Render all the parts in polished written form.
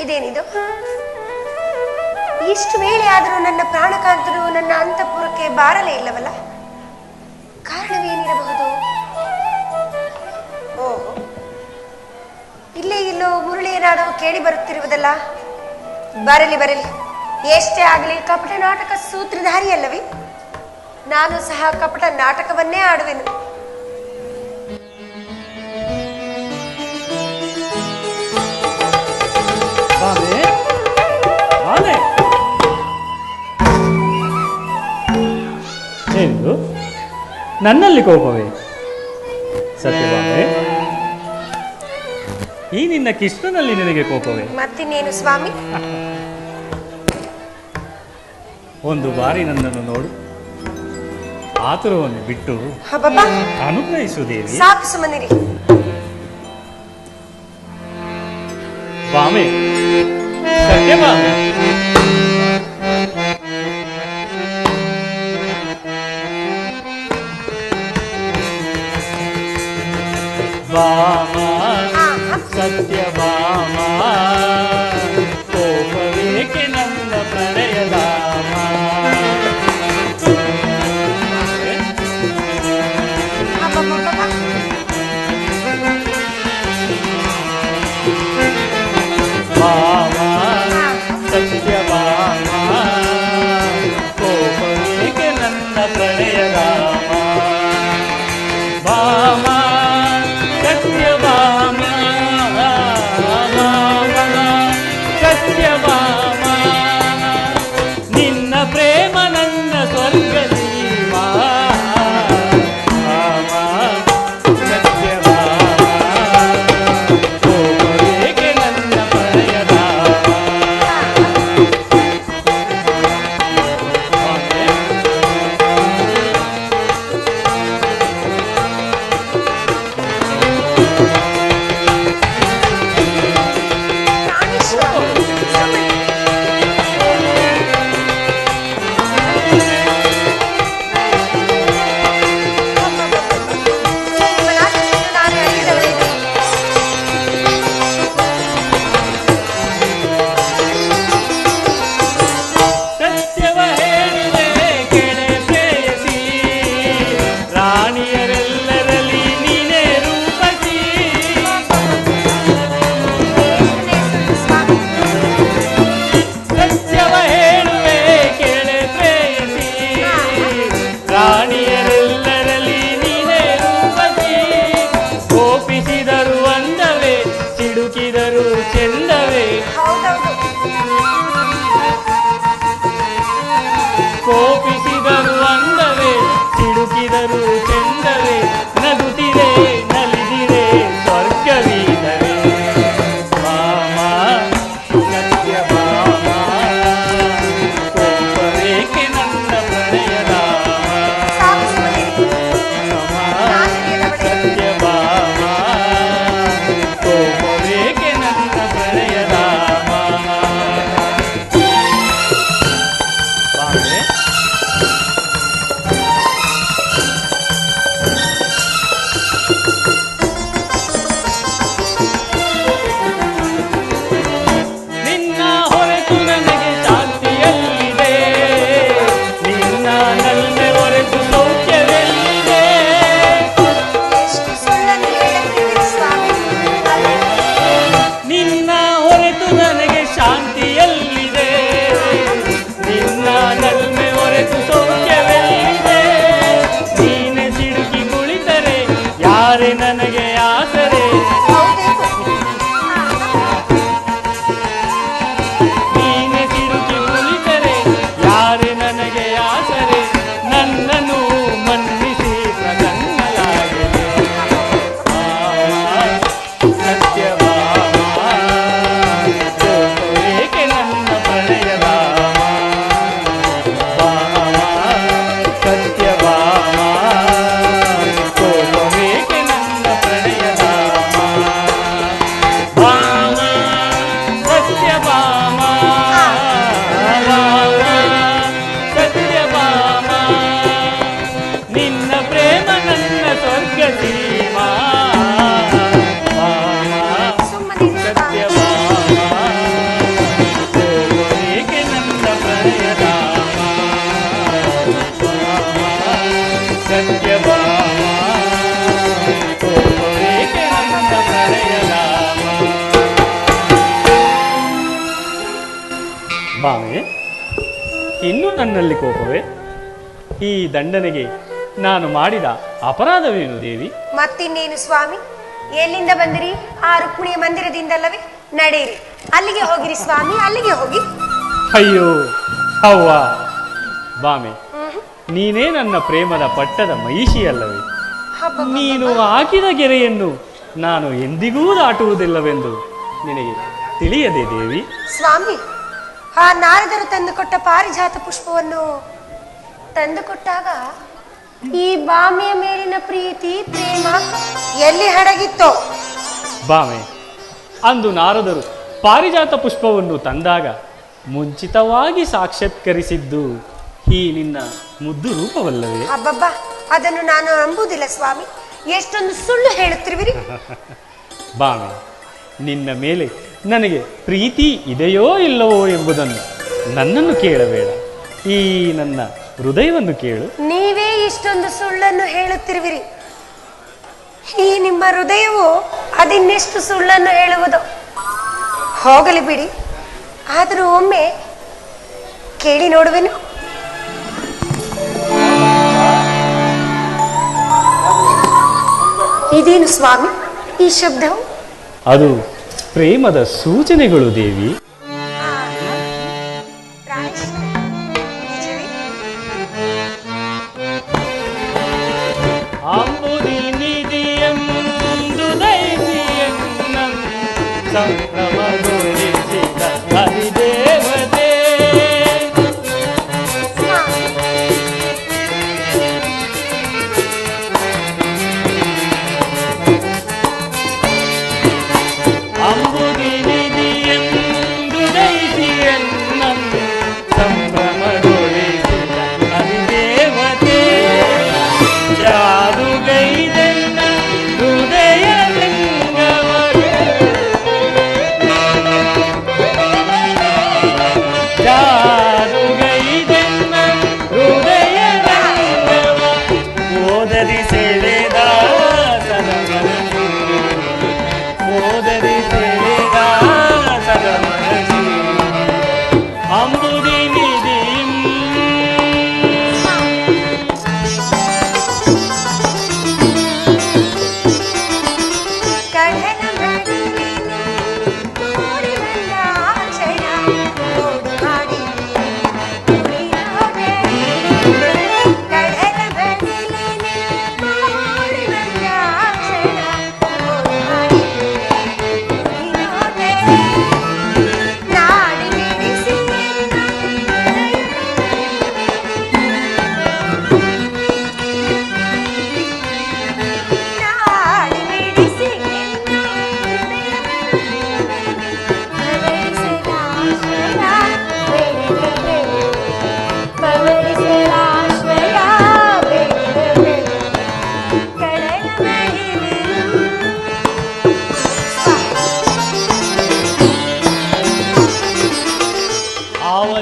ಇದೇನಿದು? ಇಷ್ಟು ವೇಳೆ ಆದರೂ ನನ್ನ ಪ್ರಾಣಕಾಂತನು ನನ್ನ ಅಂತಃಪುರಕ್ಕೆ ಬಾರಲೇ ಇಲ್ಲವಲ್ಲ? ಕಾರಣವೇನಿರಬಹುದು? ಓಹೋ, ಇಲ್ಲೇ ಇಲ್ಲೋ ಮುರುಳಿಯನಾದವು ಕೇಳಿ ಬರುತ್ತಿರುವುದಲ್ಲ. ಬರಲಿ ಬರಲಿ, ಎಷ್ಟೇ ಆಗಲಿ ಕಪಟ ನಾಟಕ ಸೂತ್ರಧಾರಿಯಲ್ಲವೇ? ನಾನು ಸಹ ಕಪಟ ನಾಟಕವನ್ನೇ ಆಡುವೆನು. ಎಂದು ನನ್ನಲ್ಲಿ ಕೋಪವೇ? ಸತ್ಯಭಾಮೆ, ಈ ನಿನ್ನ ಕೃಷ್ಣನಲ್ಲಿ ನಿನಗೆ ಕೋಪವೇ? ಮತ್ತಿನ್ನೇನು ಸ್ವಾಮಿ? ಒಂದು ಬಾರಿ ನನ್ನನ್ನು ನೋಡು, ಆತುರವನ್ನು ಬಿಟ್ಟು ಅನುಗ್ರಹಿಸುವುದೇವಿ. ಸಾಕು ಸುಮ್ಮನಿರಿ. ಬಾಮೆ, ಸತ್ಯಭಾಮೆ, ಬಾಮ ಸತ್ಯಭಾಮ, ಕೋಪವೇಕೆ ನನ್ನ ಪ್ರಣಯಧಾಮ. ಬಾಮ ಸತ್ಯಭಾಮ, ಕೋಪವೇಕೆ ನನ್ನ ಪ್ರಣಯಧಾಮ. ಬಾಮ ಸತ್ಯಭಾಮ, ಬಾವೆ, ಇನ್ನೂ ನನ್ನಲ್ಲಿ ಕೋಪವೇ? ಈ ದಂಡನೆಗೆ ನಾನು ಮಾಡಿದ ಅಪರಾಧವೇನು ದೇವಿ? ಮತ್ತಿನ್ನೇನು ಸ್ವಾಮಿ, ಎಲ್ಲಿಂದ ಬಂದಿರಿ? ಆ ರುಕ್ಮಿಣಿಯ ಮಂದಿರದಿಂದಲ್ಲವೇ? ನಡೆಯಿರಿ, ಅಲ್ಲಿಗೆ ಹೋಗಿರಿ ಸ್ವಾಮಿ, ಅಲ್ಲಿಗೆ ಹೋಗಿ. ಅಯ್ಯೋ ಅವ್ವ ಬಾಮೆ, ನೀನೇ ನನ್ನ ಪ್ರೇಮದ ಪಟ್ಟದ ಮಹಿಷಿಯಲ್ಲವೇ? ನೀನು ಹಾಕಿದ ಗೆರೆಯನ್ನು ನಾನು ಎಂದಿಗೂ ದಾಟುವುದಿಲ್ಲವೆಂದು ನಿನಗೆ ತಿಳಿಯದೆ ದೇವಿ? ಸ್ವಾಮಿ, ಆ ನಾರದರು ತಂದುಕೊಟ್ಟ ಪಾರಿಜಾತ ಪುಷ್ಪವನ್ನು ತಂದುಕೊಟ್ಟಾಗ ಈ ಬಾಮೆಯ ಮೇಲಿನ ಪ್ರೀತಿ ಪ್ರೇಮ ಎಲ್ಲಿ ಹಡಗಿತ್ತೋ? ಬಾಮೆ, ಅಂದು ನಾರದರು ಪಾರಿಜಾತ ಪುಷ್ಪವನ್ನು ತಂದಾಗ ಮುಂಚಿತವಾಗಿ ಸಾಕ್ಷಾತ್ಕರಿಸಿದ್ದು ಈ ನಿನ್ನ ಮುದ್ದು ರೂಪವಲ್ಲವೇ? ಅಬ್ಬಬ್ಬಾ, ಅದನ್ನು ನಾನು ನಂಬುವುದಿಲ್ಲ ಸ್ವಾಮಿ. ಎಷ್ಟೊಂದು ಸುಳ್ಳು ಹೇಳುತ್ತಿರುವಿರಿ. ಬಾಮೆ, ನಿನ್ನ ಮೇಲೆ ನನಗೆ ಪ್ರೀತಿ ಇದೆಯೋ ಇಲ್ಲವೋ ಎಂಬುದನ್ನು ನನ್ನನ್ನು ಕೇಳಬೇಡ, ಈ ನನ್ನ ಹೃದಯವನ್ನು ಕೇಳು. ನೀವೇ ಇಷ್ಟೊಂದು ಸುಳ್ಳನ್ನು ಹೇಳುತ್ತಿರುವಿರಿ. ಈ ನಿಮ್ಮ ಹೃದಯವು ಅದಿನ್ನೆಷ್ಟು ಸುಳ್ಳನ್ನು ಹೇಳುವುದು? ಹೋಗಲಿ ಬಿಡಿ, ಆದರೂ ಒಮ್ಮೆ ಕೇಳಿ ನೋಡುವೆನು. ಇದೇನು ಸ್ವಾಮಿ ಈ ಶಬ್ದವು? ಅದು ಪ್ರೇಮದ ಸೂಚನೆಗಳು ದೇವಿ. ಅಂಬುದಿ ನಿಧಿಯೆಂದು ದೈವಿಯನ್ನಂ ಸಂಭ್ರಮಗೊಳಿಸಿದ ಹರಿದೇವತೆ. ಅಂಬುದಿ ನಿಧಿಯೆಂದು ದೈವಿಯನ್ನಂ ಸಂಭ್ರಮಗೊಳಿಸಿದ ಹರಿದೇವತೆ. ಜಾದುಗೈದೆನ್ನ ಹೃದಯಲಿಂಗವರು, ಜಾದುಗೈದೆನ್ನ ಹೃದಯಲಿಂಗವ ಓದರಿ ಸೆಳೆದ ಸದಮನಸಿ, ಓದರಿ ಸೆಳೆದ ಸದಮನಸಿ. ಅಂಬುದಿ ನಿಧಿ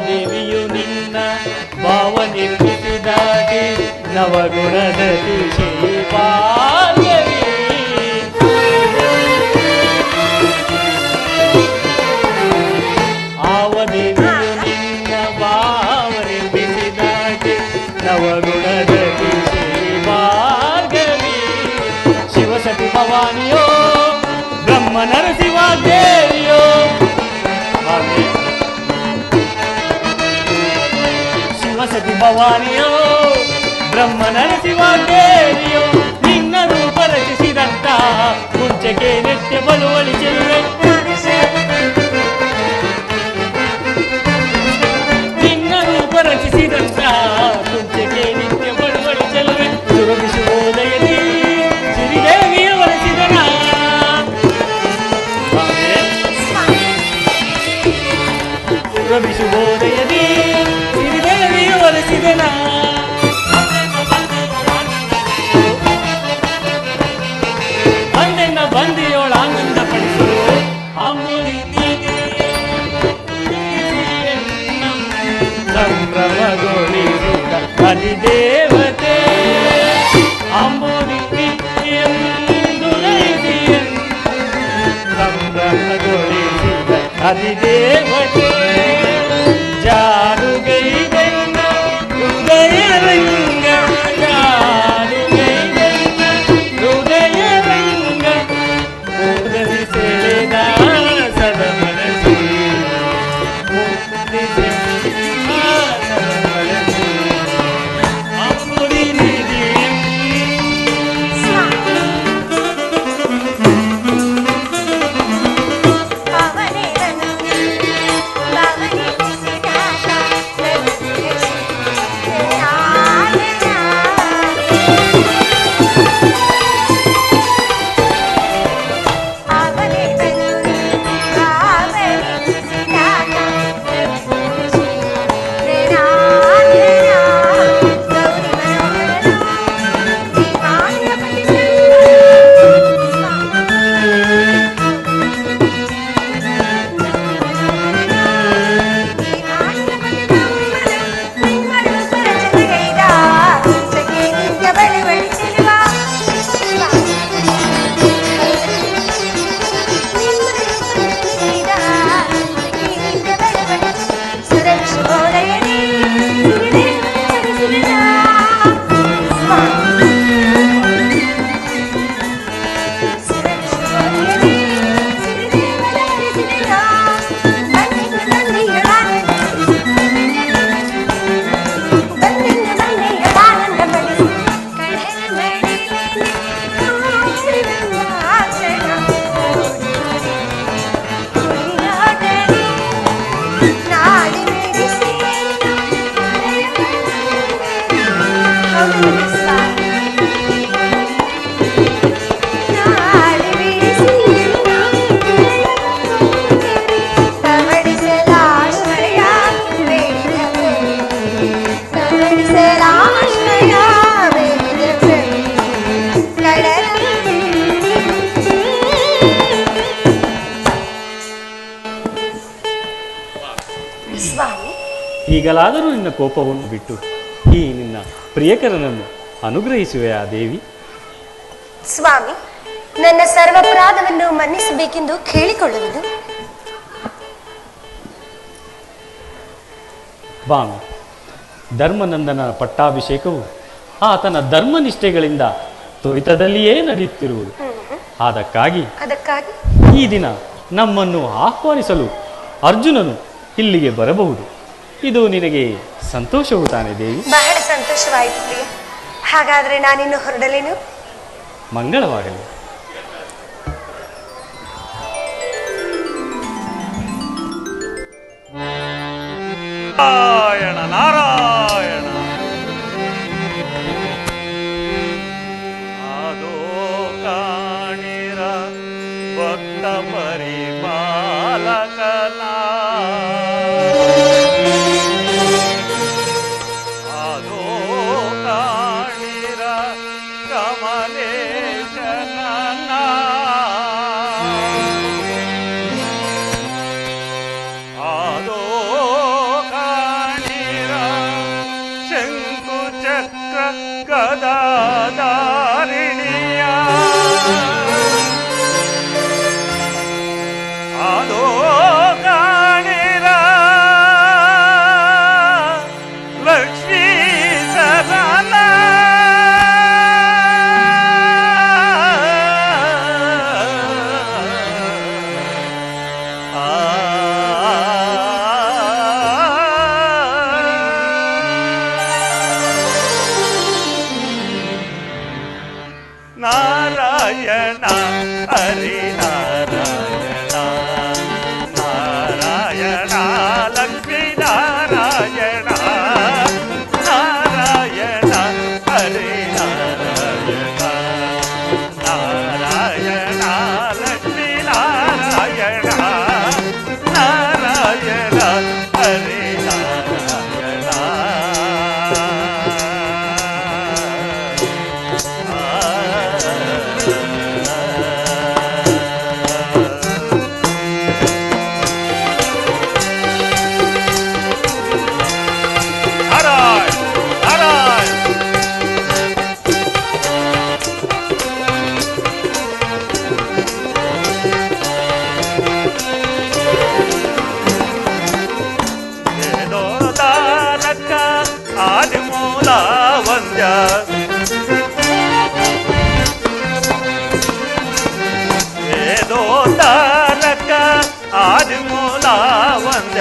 ದೇವಿಯು ನಿನ್ನ ಭಾವ ನಿರ್ಮಿಸಿದಾಗೆ ನವಗುಣದ ಶ್ರೀ ಪಾರ್ವತಿ. ಆವ ದೇವಿಯು ನಿನ್ನ ಭಾವ ನಿರ್ಮಿಸಿದಾಗೆ ನವಗುಣದ ಶ್ರೀ ಭಾರ್ಗವಿ. ಶಿವಸತಿ ಭವಾನಿಯೋ ಬ್ರಹ್ಮ ನರಸಿಂಹ ದೇವಿಯೋ, ಶಿವಸತಿ ಭವಾನಿಯೋ ಬ್ರಹ್ಮ ನರಸಿಂಹ ದೇವಿಯೋ. ನಿನ್ನ ರೂಪ ರಚಿಸಿದಂತ ಮುಂಚೆಗೆ ನಿತ್ಯ ಬಲುವಳಿ ಚೆಲ್ಲುವೆ, ನಿನ್ನ ರೂಪ ರಚಿಸಿದಂತ ಮುಂಚೆಗೆ ನಿತ್ಯ ಬಲುವಳಿ ಚೆಲ್ಲುವೆ. ಸುರಭಿಸುವುದಯದಿ ಶ್ರೀದೇವಿಯ ಒಲಿಸಿದನ, ಸುರಭಿಸುವುದಯದಿ ಶ್ರೀದೇವಿಯ ಒಲಿಸಿದನ. ಅಂದೆನ್ನ ಬಂದಿಯೋಳ ಆನಂದ ಪಡಿಸು ಅಂಬುದಿ ಸಂಭ್ರಮಗೊಳಿಸಿದ ಅಧಿದೇವತೆ. ಅಂಬುದಿ ಸಂಭ್ರಮಗೊಳಿಸಿದ ಅಧಿದೇವತೆ. ಸ್ವಾಮಿ, ಈಗಲಾದರೂ ನಿನ್ನ ಕೋಪವನ್ನು ಬಿಟ್ಟು ಈ ನಿನ್ನ ಪ್ರಿಯಕರನನ್ನು ಅನುಗ್ರಹಿಸುವೆಯಾ ದೇವಿ? ಸ್ವಾಮಿ, ನನ್ನ ಸರ್ವಪರಾಧವನ್ನು ಮನ್ನಿಸಬೇಕೆಂದು ಕೇಳಿಕೊಳ್ಳುವುದು. ಬಾನು, ಧರ್ಮನಂದನ ಪಟ್ಟಾಭಿಷೇಕವು ಆತನ ಧರ್ಮನಿಷ್ಠೆಗಳಿಂದ ತ್ವರಿತದಲ್ಲಿಯೇ ನಡೆಯುತ್ತಿರುವುದು. ಅದಕ್ಕಾಗಿ ಈ ದಿನ ನಮ್ಮನ್ನು ಆಹ್ವಾನಿಸಲು ಅರ್ಜುನನು ಇಲ್ಲಿಗೆ ಬರಬಹುದು. ಇದು ನಿನಗೆ ಸಂತೋಷವು ತಾನೆ ದೇವಿ? ಬಹಳ ಸಂತೋಷವಾಯಿತು ಪ್ರಿಯ. ಹಾಗಾದ್ರೆ ನಾನಿನ್ನು ಹೊರಡಲೇನು? ಮಂಗಳವಾಗಲಿ. ನಾರಾಯಣ ನಾರಾಯಣ. ಅದೋ ಕಾಣಿರ ಭಕ್ತ ಪರಿಪಾಲಕನ, ಅದೋ ಕಾಣಿರ ಕಮಲೇಶನ, ಅದೋ ಗದಾಧಾರಿಣಿಯ, ಅದೋ ಕಾಣಿರ ಲಕ್ಷ್ಮೀ ಸರನ, ನಾರಾಯಣ ಹರಿ ನಾರಾಯಣ, ನಾರಾಯಣ ಲಕ್ಷ್ಮೀ ನಾರಾಯಣ, ನಾರಾಯಣ ಹರಿ ನಾರಾಯಣ, ನಾರಾಯಣ ಲಕ್ಷ್ಮೀ ನಾರಾಯಣ, ನಾರಾಯಣ ಹರಿ ನಾರಾಯಣ. ಆದಿಮೂಲ ವಂದ್ಯ, ವೇದೋದ್ಧಾರಕ ಆದಿಮೂಲ ವಂದ್ಯ,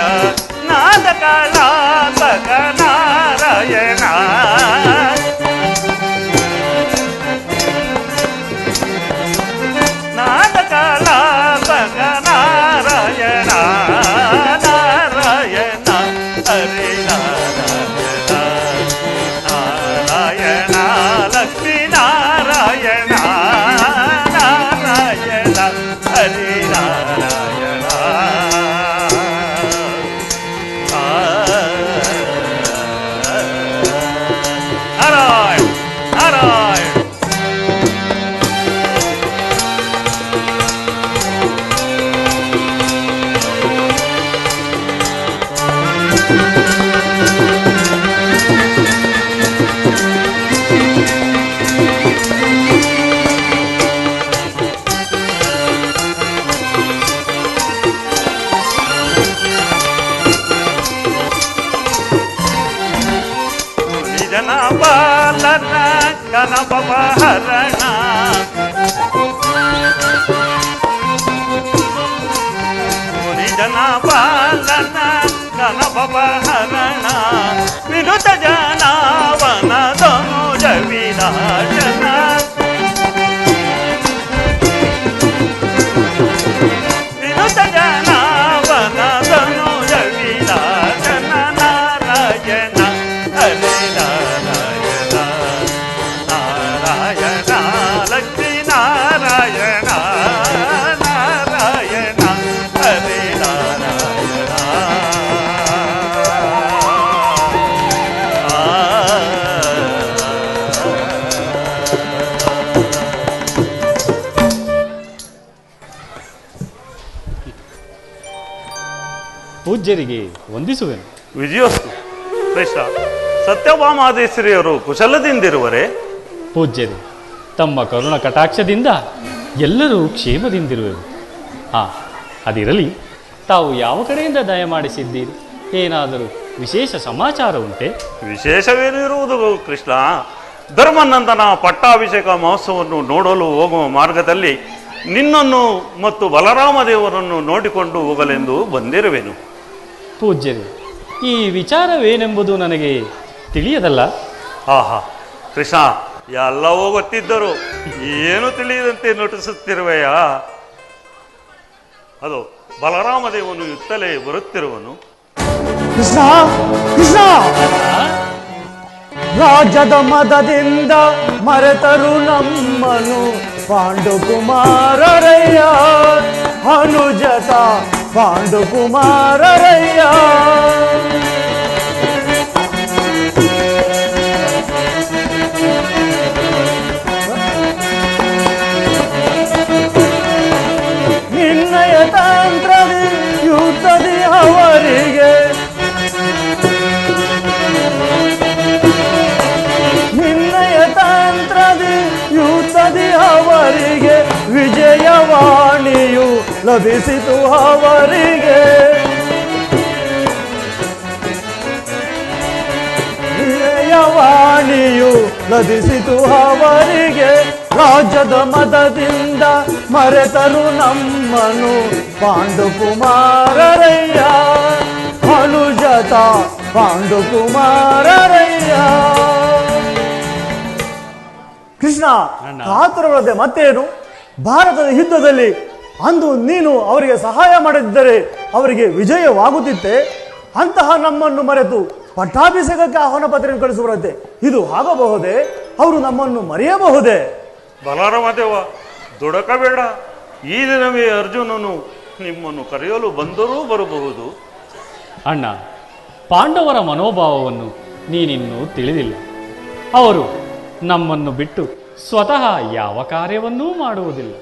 ನಾದ ಕಳಾಪಕ ನಾರಾಯಣ, ನಾದ ಕಳಾಪಕ ನಾರಾಯಣ, ನಾರಾಯಣ ಹರಿ ನಾರಾಯಣ, ನಾರಾಯಣ ಲಕ್ಷ್ಮೀ ನಾರಾಯಣ, ನಾರಾಯಣ ಹರಿ ನಾರಾಯಣ. ನಾರಾಯಣ ನಾರಾಯಣ. ಜನ ಬಾಲನ ಗಣಪಹರಣ, ಜನ ಬಾಲನ ಗಣಪಹರಣ, ವಿನುತ ಜನಾವನ ತನುಜ ವಿರಾಜನ, ವಿನುತ ಜನಾವನ ತನುಜ ವಿರಾಜನ, ನಾರಾಯಣ ಹರಿ ನಾರಾಯಣ, ನಾರಾಯಣ ಲಕ್ಷ್ಮೀ ನಾರಾಯಣ, ನಾರಾಯಣ ಹರಿ ನಾರಾಯಣ. ಪೂಜ್ಯರಿಗೆ ವಂದಿಸುವೆನು. ವಿಜಯೋಸ್ತು. ಕೃಷ್ಣ, ಸತ್ಯಭಾಮಾದೇಶ್ವರಿಯರು ಕುಶಲದಿಂದಿರುವರೇ? ಪೂಜ್ಯರು ತಮ್ಮ ಕರುಣ ಕಟಾಕ್ಷದಿಂದ ಎಲ್ಲರೂ ಕ್ಷೇಮದಿಂದಿರುವೆವು. ಅದಿರಲಿ, ತಾವು ಯಾವ ಕಡೆಯಿಂದ ದಯಮಾಡಿಸಿದ್ದೀರಿ? ಏನಾದರೂ ವಿಶೇಷ ಸಮಾಚಾರ ಉಂಟೆ? ವಿಶೇಷವೇನು ಇರುವುದು ಕೃಷ್ಣ. ಧರ್ಮನಂದನ ಪಟ್ಟಾಭಿಷೇಕ ಮಹೋತ್ಸವವನ್ನು ನೋಡಲು ಹೋಗುವ ಮಾರ್ಗದಲ್ಲಿ ನಿನ್ನನ್ನು ಮತ್ತು ಬಲರಾಮದೇವರನ್ನು ನೋಡಿಕೊಂಡು ಹೋಗಲೆಂದು ಬಂದಿರುವೆನು. ಪೂಜ್ಯರು, ಈ ವಿಚಾರವೇನೆಂಬುದು ನನಗೆ ತಿಳಿಯದಲ್ಲ. ಆಹಾ ಕೃಷ್ಣ, ಎಲ್ಲವೂ ಗೊತ್ತಿದ್ದರು ಏನು ತಿಳಿಯದಂತೆ ನಟಿಸುತ್ತಿರುವೆಯಾ? ಅದು ಬಲರಾಮದೇವನು ಇತ್ತಲೇ ಬರುತ್ತಿರುವನು. ಕೃಷ್ಣ ಕೃಷ್ಣ, ರಾಜ್ಯದ ಮದದಿಂದ ಮರೆತರು ನಮ್ಮನು ಪಾಂಡುಕುಮಾರರಯ್ಯ, ಅನುಜತ ಪಾಂಡುಕುಮಾರರಯ್ಯ. ನಿನ್ನಯ ತಂತ್ರದಿ ಯುದ್ಧದಿ ಅವರಿಗೆ, ನಿನ್ನಯ ತಂತ್ರದಿ ಯುದ್ಧದಿ ಅವರಿಗೆ ವಿಜಯವಾಣಿಯು ಲಭಿಸಿತು ಅವರಿಗೆ. ವಿಜಯವಾಣಿಯು ಲಭಿಸಿತು ಅವರಿಗೆ. ರಾಜ್ಯದ ಮದದಿಂದ ಮರೆತರು ನಮ್ಮನು ಪಾಂಡುಕುಮಾರರಯ್ಯ, ಅನುಜತ ಪಾಂಡುಕುಮಾರರಯ್ಯ. ಕೃಷ್ಣ, ಕಾತುರವರದೆ ಮತ್ತೇನು? ಭಾರತದ ಯುದ್ಧದಲ್ಲಿ ಅಂದು ನೀನು ಅವರಿಗೆ ಸಹಾಯ ಮಾಡದಿದ್ದರೆ ಅವರಿಗೆ ವಿಜಯವಾಗುತ್ತಿತ್ತೆ. ಅಂತಹ ನಮ್ಮನ್ನು ಮರೆತು ಪಟ್ಟಾಭಿಷೇಕಕ್ಕೆ ಆಹ್ವಾನ ಪತ್ರ ಕಳಿಸುವರಂತೆ. ಇದು ಆಗಬಹುದೇ? ಅವರು ನಮ್ಮನ್ನು ಮರೆಯಬಹುದೇ? ಬಲರಾಮದೇವ, ದುಡಕಬೇಡ. ಈ ದಿನವೇ ಅರ್ಜುನನು ನಿಮ್ಮನ್ನು ಕರೆಯಲು ಬಂದರೂ ಬರಬಹುದು. ಅಣ್ಣ, ಪಾಂಡವರ ಮನೋಭಾವವನ್ನು ನೀನಿನ್ನೂ ತಿಳಿದಿಲ್ಲ. ಅವರು ನಮ್ಮನ್ನು ಬಿಟ್ಟು ಸ್ವತಃ ಯಾವ ಕಾರ್ಯವನ್ನೂ ಮಾಡುವುದಿಲ್ಲ.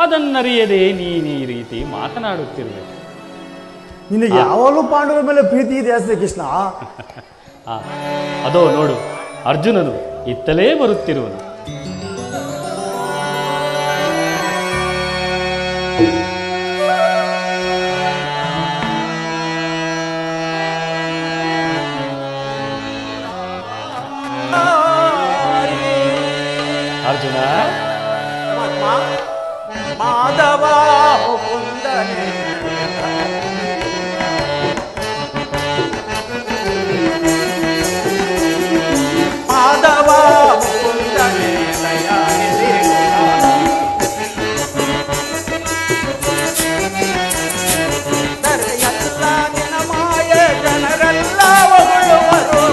ಅದನ್ನರಿಯದೆ ನೀನು ಈ ರೀತಿ ಮಾತನಾಡುತ್ತಿರುವೆ. ನಿನಗೆ ಯಾವಾಗಲೂ ಪಾಂಡವರ ಮೇಲೆ ಪ್ರೀತಿ ಇದೆ ಅಷ್ಟೇ ಕೃಷ್ಣ. ಅದೋ ನೋಡು, ಅರ್ಜುನನು ಇತ್ತಲೇ ಬರುತ್ತಿರುವನು. ಅರ್ಜುನ, ಮಾಧವ ಮುಕುಂದನೇ, ಮಾಧವ ಮುಕುಂದನೇ ದಯಾನಿಧಿ. ಎಲ್ಲ ನಿನ್ನ ಮಾಯೆ ಜನರೆಲ್ಲ ಹೊಗಳುವರು,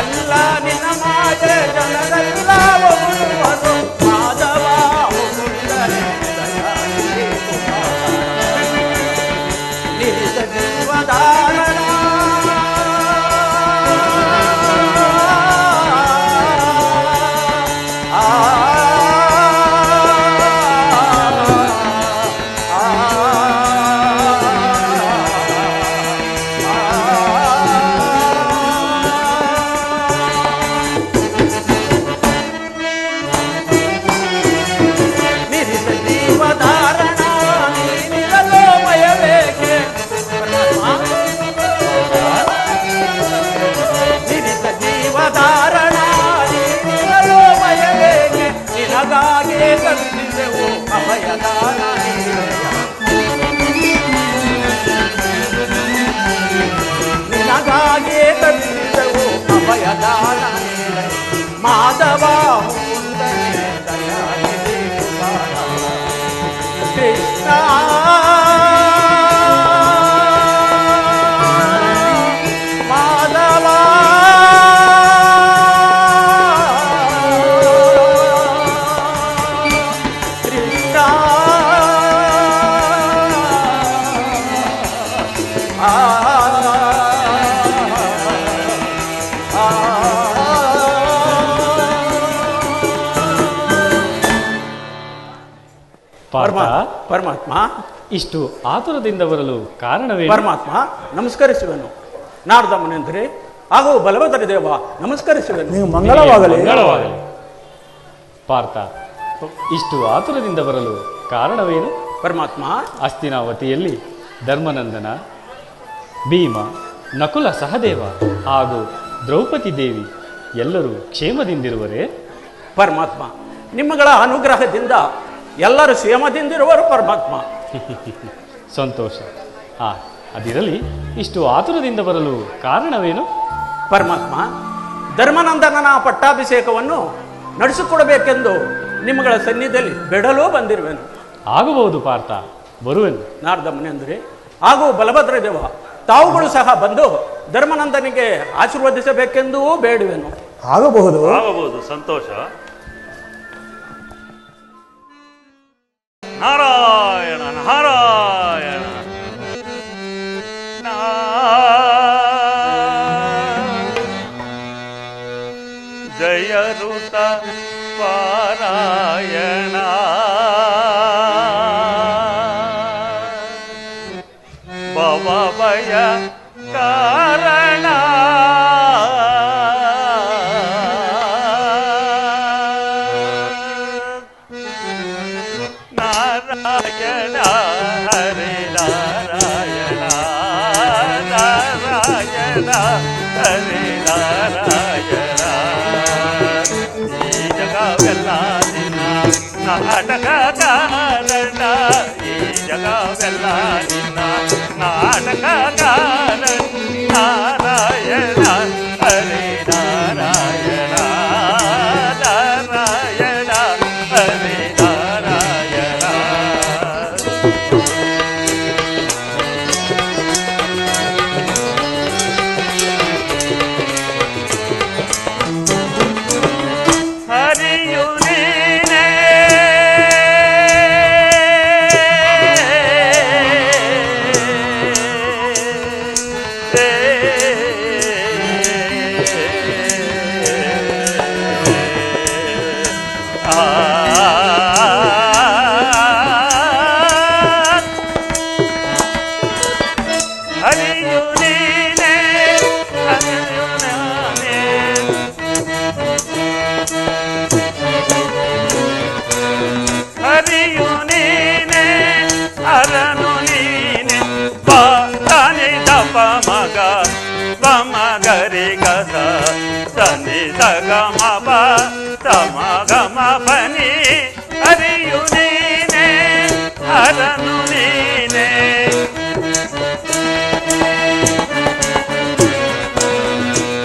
ಎಲ್ಲ ನಿನ್ನ ಮಾಯೆ ಜನರೆಲ್ಲ ಹೊಗಳುವರು. ಮಾಧವ ಮುಕುಂದನೇ ದಯಾನಿಧಿ ನಿಜ ಜೀವದಾರಣ. ಮಾಧವ ಮುಕುಂದನೇ ದಯಾನಿಧಿ ಕೃಷ್ಣ. ಮಾಧವ ಕೃಷ್ಣ. ಪಾರ್ಥ, ಪರಮಾತ್ಮ ಇಷ್ಟು ಆತುರದಿಂದ ಬರಲು ಕಾರಣವೇನು? ಪರಮಾತ್ಮ ನಮಸ್ಕರಿಸುವೆನು. ನಾರದ ಮುನೇಂದ್ರಿ ಹಾಗೂ ಬಲಭದ್ರ ದೇವ ನಮಸ್ಕರಿಸುವೆನು. ನೀವು ಮಂಗಳವಾಗಲಿ. ಮಂಗಳವಾಗಲಿ. ಪಾರ್ಥ, ಇಷ್ಟು ಆತುರದಿಂದ ಬರಲು ಕಾರಣವೇನು? ಪರಮಾತ್ಮ ಹಸ್ತಿನಾವತಿಯಲ್ಲಿ ಧರ್ಮನಂದನ, ಭೀಮ, ನಕುಲ ಸಹದೇವ ಹಾಗೂ ದ್ರೌಪದಿ ದೇವಿ ಎಲ್ಲರೂ ಕ್ಷೇಮದಿಂದಿರುವರೇ? ಪರಮಾತ್ಮ ನಿಮ್ಮಗಳ ಅನುಗ್ರಹದಿಂದ ಎಲ್ಲರೂ ಕ್ಷೇಮದಿಂದಿರುವರು ಪರಮಾತ್ಮ. ಸಂತೋಷ. ಅದಿರಲಿ, ಇಷ್ಟು ಆತುರದಿಂದ ಬರಲು ಕಾರಣವೇನು? ಪರಮಾತ್ಮ ಧರ್ಮನಂದನನ ಪಟ್ಟಾಭಿಷೇಕವನ್ನು ನಡೆಸಿಕೊಡಬೇಕೆಂದು ನಿಮ್ಮಗಳ ಸನ್ನಿಧಿಯಲ್ಲಿ ಬೆಡಲೂ ಬಂದಿರುವೆನು. ಆಗಬಹುದು ಪಾರ್ಥ, ಬರುವೆನು. ನಾರದ ಮುನೇಂದ್ರಿ ಹಾಗೂ ಬಲಭದ್ರ ದೇವ ತಾವುಗಳು ಸಹ ಬಂದು ಧರ್ಮನಂದನಿಗೆ ಆಶೀರ್ವದಿಸಬೇಕೆಂದೂ ಬೇಡುವೆನು. ಆಗಬಹುದು. ಆಗಬಹುದು. ಸಂತೋಷ. ನಾರಾಯಣ ನಾರಾಯಣ. ಜಯರುತ ಪಾರಾಯಣ ಭವ ಭಯ ಕಾರಣ ನಾರಾಯಣ ಹರಿ ನಾರಾಯಣ ನಾರಾಯಣ ಹರಿ ನಾರಾಯಣ. ಈ ಜಗವೆಲ್ಲ ನಿನ್ನ ನಾಟಕ ಕಾರಣ, ಈ ಜಗವೆಲ್ಲ ನಿನ್ನ ನಾಟಕ ಕಾರಣ. ನಾರಾಯಣ ಹರಿ ನಾರಾಯಣ ನಾರಾಯಣ ಹರಿ ನಾರಾಯಣ. ಹರಿಯು ನೀನೇ ಹರಿಯು ನೀನೇ ಹರಿಯು ನಾನೇ. ಹರಿಯು ನೀನೆ ಅರನು ನೀನೆ ಪಾನಿ ದಪ ಮಗ ಪಮ ಗರಿ ಗಸ ಸನಿ ಸಗ ಮಪ ತಮ ಗಮ ಪನಿ. ಹರಿಯು ನೀನೆ ಅರನು ನೀನೆ.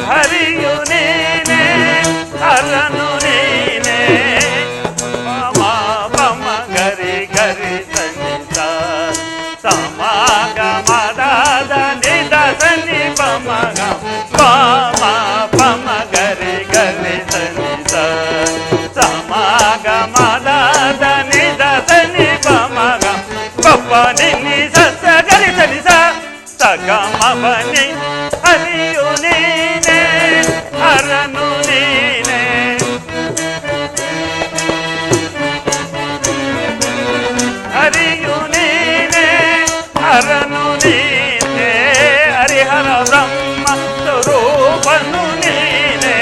ಹರಿಯು ನೀನೆ ಅರನು ನೀನೆ ಪಮ ಪಮ ಗರಿ ಗರಿ ಸನಿ ಸ ಸಮ ಗಮ ದಾದ ನಿದ ಸನಿ ಪಮ ಗಮ ಪಮ ಪಮ ಗರಿ ಗರಿ ಸನಿ ಸ ಸಮ ಗಮ ದಾದ ನಿದ ಸನಿ ಪಮ ಗಮ ಪಪ್ಪ ನಿನ್ನಿ ಸಸ ಗರಿ ಸನಿ ಸ ಸಗಮ ಬನಿ. ಹರಿಯು ನೀನೆ ಹರನು ನೀನೆ. ಹರಿಯು ನೀನೆ ಹರನು ನೀನೆ. ಹರಿಹರ ಬ್ರಹ್ಮ ಸ್ವರೂಪನು ನೀನೆ.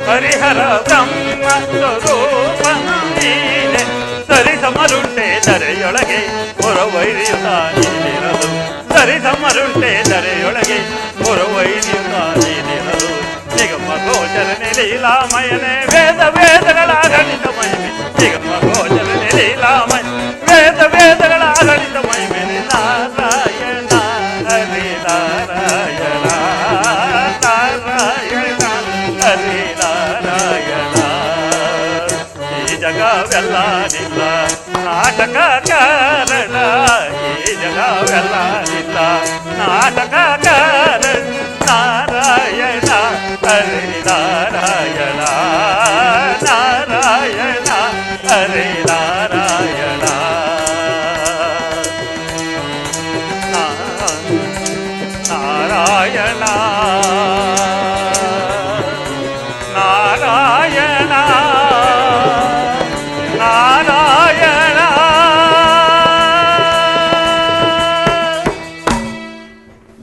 ಹರಿಹರ ಬ್ರಹ್ಮ ಸ್ವರೂಪನು ನೀನೆ. ಸರಿ ಸಮರುಂಟೆ ಧರೆಯೊಳಗೆ ಹೊರವೈರಿಯುತ ನೀನಿರಲು. ಸರಿ ಸಮರುಂಟೆ ಧರೆಯೊಳಗೆ ಹೊರವೈರಿಯುತ ನೀನಿರಲು. ನಿಗಮ ಗೋಚರನೆ ಲೀಲಾಮಯನೆ ವೇದ ವೇದಗಳ ಗಣಿತ ಮಹಿಮೆ. ನಿಗಮ ಗೋಚರನೆ ಲೀಲಾಮಯ ವೇದ ವೇದಗಳ ಗಣಿತ ಮಹಿಮೆನೆ. ನಾರಾಯಣ ಹರಿ ನಾರಾಯಣ ನಾರಾಯಣ ಹರಿ ನಾರಾಯಣ. ಈ ಜಗವೆಲ್ಲ ನಿಲ್ಲ ನಾಟಕ ಕಾರಣ, ಈ ಜಗವೆಲ್ಲ ನಿಲ್ಲ ನಾಟಕ ಕಾರಣ. ನಾರಾಯಣ ಹರಿ ನಾರಾಯಣ ನಾರಾಯಣ ಹರಿ ನಾರಾಯಣ. ನಾರಾಯಣ ನಾರಾಯಣ ನಾರಾಯಣ ನಾರಾಯಣ.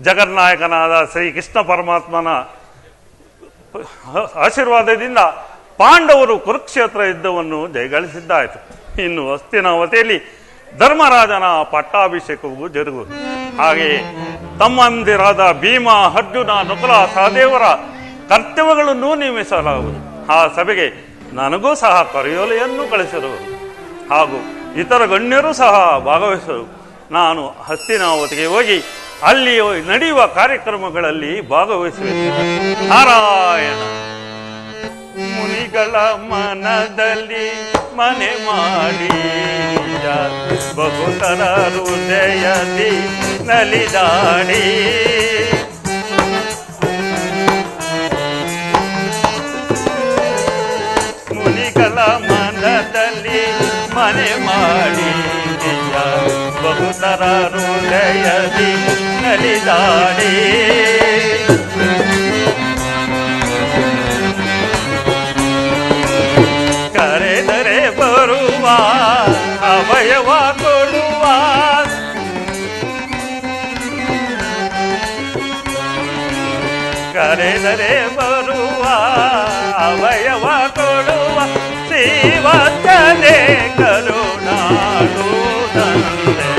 ಜಗನ್ನಾಯಕನಾದ ಶ್ರೀಕೃಷ್ಣ ಪರಮಾತ್ಮನ ಆಶೀರ್ವಾದದಿಂದ ಪಾಂಡವರು ಕುರುಕ್ಷೇತ್ರ ಯುದ್ಧವನ್ನು ಜಯಗಳಿಸಿದ್ದಾಯಿತು. ಇನ್ನು ಹಸ್ತಿನಾವತಿಯಲ್ಲಿ ಧರ್ಮರಾಜನ ಪಟ್ಟಾಭಿಷೇಕವು ಜರುಗುವುದು. ಹಾಗೆಯೇ ತಮ್ಮಂದಿರಾದ ಭೀಮ, ಅರ್ಜುನ, ನಕುಲ, ಸಹದೇವರ ಕರ್ತವ್ಯಗಳನ್ನು ನೇಮಿಸಲಾಗುವುದು. ಆ ಸಭೆಗೆ ನನಗೂ ಸಹ ಕರೆಯೋಲೆಯನ್ನು ಕಳಿಸಿರುವುದು ಹಾಗೂ ಇತರ ಗಣ್ಯರು ಸಹ ಭಾಗವಹಿಸರು. ನಾನು ಹಸ್ತಿನಾವತಿಗೆ ಹೋಗಿ ಅಲ್ಲಿ ನಡೆಯುವ ಕಾರ್ಯಕ್ರಮಗಳಲ್ಲಿ ಭಾಗವಹಿಸಬೇಕು. ನಾರಾಯಣ. ಮುನಿಗಳ ಮನದಲ್ಲಿ ಮನೆ ಮಾಡಿ ಬಹುತರ ಹೃದಯದಿ ನಲಿದಾಡಿ ಮುನಿಗಳ ಮನದಲ್ಲಿ ಮನೆ ಮಾಡಿ ಬಹುತರ ಹೃದಯದಿ ನಲಿದಾಡಿ ಕರೆದರೆ ಬರುವ ಅಭಯವ ಕೊಡುವ ಕರೆದರೆ ಬರುವ ಅಭಯವ ಕೊಡುವ ಶ್ರೀವತ್ಸನೆ ಕರುಣಾಳು ತಂದೆ.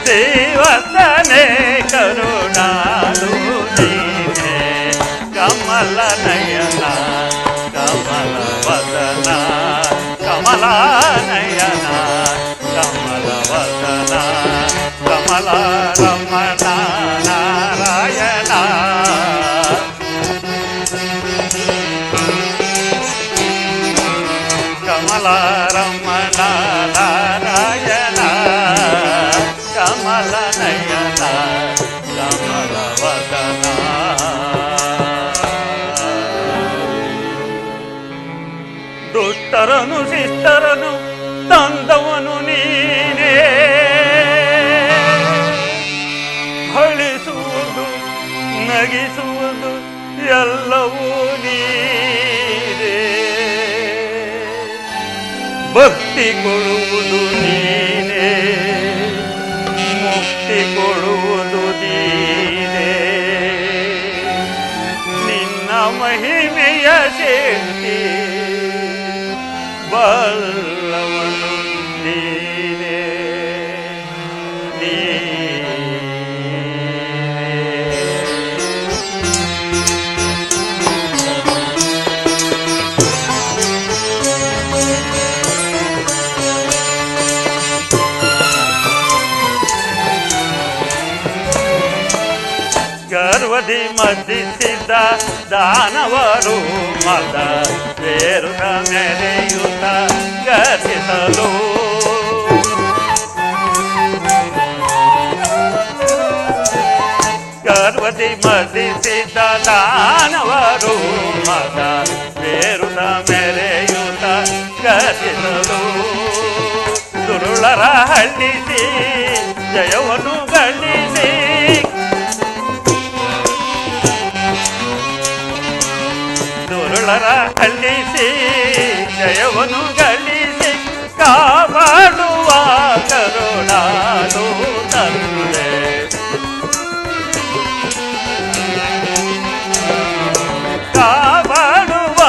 ಶ್ರೀವತ್ಸನೆ ಕರುಣಾಳು ನೀನೆ ಕಮಲ ನಯನ ಕಮಲ ವದನ ಕಮಲ ನಯನ ಕಮಲ ವದನ ಕಮಲ ರಮಣ ನಾರಾಯಣ. ಕಮಲ ರಮಣ ನಾರಾಯಣ ಕಮಲ ನಯನ ಕಮಲ ವದನ. ದುಷ್ಟರನು ಶಿಷ್ಟರನು ತಂದವನು ನೀನೇ, ಹಳಿಸುವುದು ನಗಿಸುವುದು ಎಲ್ಲವೂ ನೀನೇ, ಭಕ್ತಿ ಕೊಡುವುದು ನೀನೇ, ಮುಕ್ತಿ ಕೊಡುವುದು ನೀನೇ. ನಿನ್ನ ಮಹಿಮೆಯ ಶಕ್ತಿ ಬಲ್ಲವನು ನೀನೇ ಗರ್ವದಿ ಮದ್ದಿಸಿದ್ದ ದಾನವರು ಮದ ಬೇರುತ ಮೆರೆಯುತ್ತ ಗತಿಸಲು ಗರ್ವದಿ ಮದ್ದಿಸಿದ್ದ ದಾನವರು ಮದ ಬೇರುತ ಮೆರೆಯುತ್ತ ಗತಿಸಲು ದುರುಳರ ಹಳ್ಳಿಸಿ ಜಯವನ್ನು ಗಳಿಸಿ ದುರುಳರ ಹಳ್ಳಿಸಿ ಜಯವನ್ನು ಗಳಿಸಿ ಕಾಪಾಡುವ ಕರುಣಾಳು ತಂದೆ. ಕಾಪಾಡುವ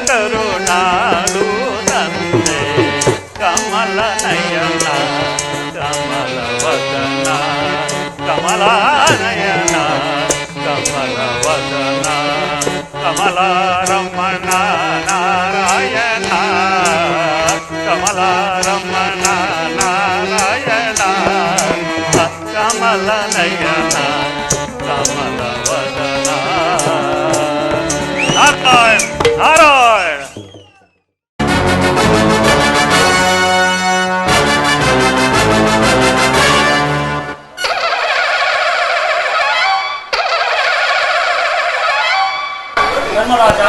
ಕರುಣಾಳು ತಂದೆ. ಕಮಲ ನಯನ ಕಮಲ ವದನ ಕಮಲ ನಯನ ಕಮಲ ವದನ ಕಮಲ ರಮಣ ನಾರಾಯಣ ಕಮಲ ರಮಣ ನಾರಾಯಣ ಕಮಲ ನಯನ ಕಮಲ ವದನ. ನಾರಾಯಣ ನಾರಾಯಣ. ಧರ್ಮರಾಜ,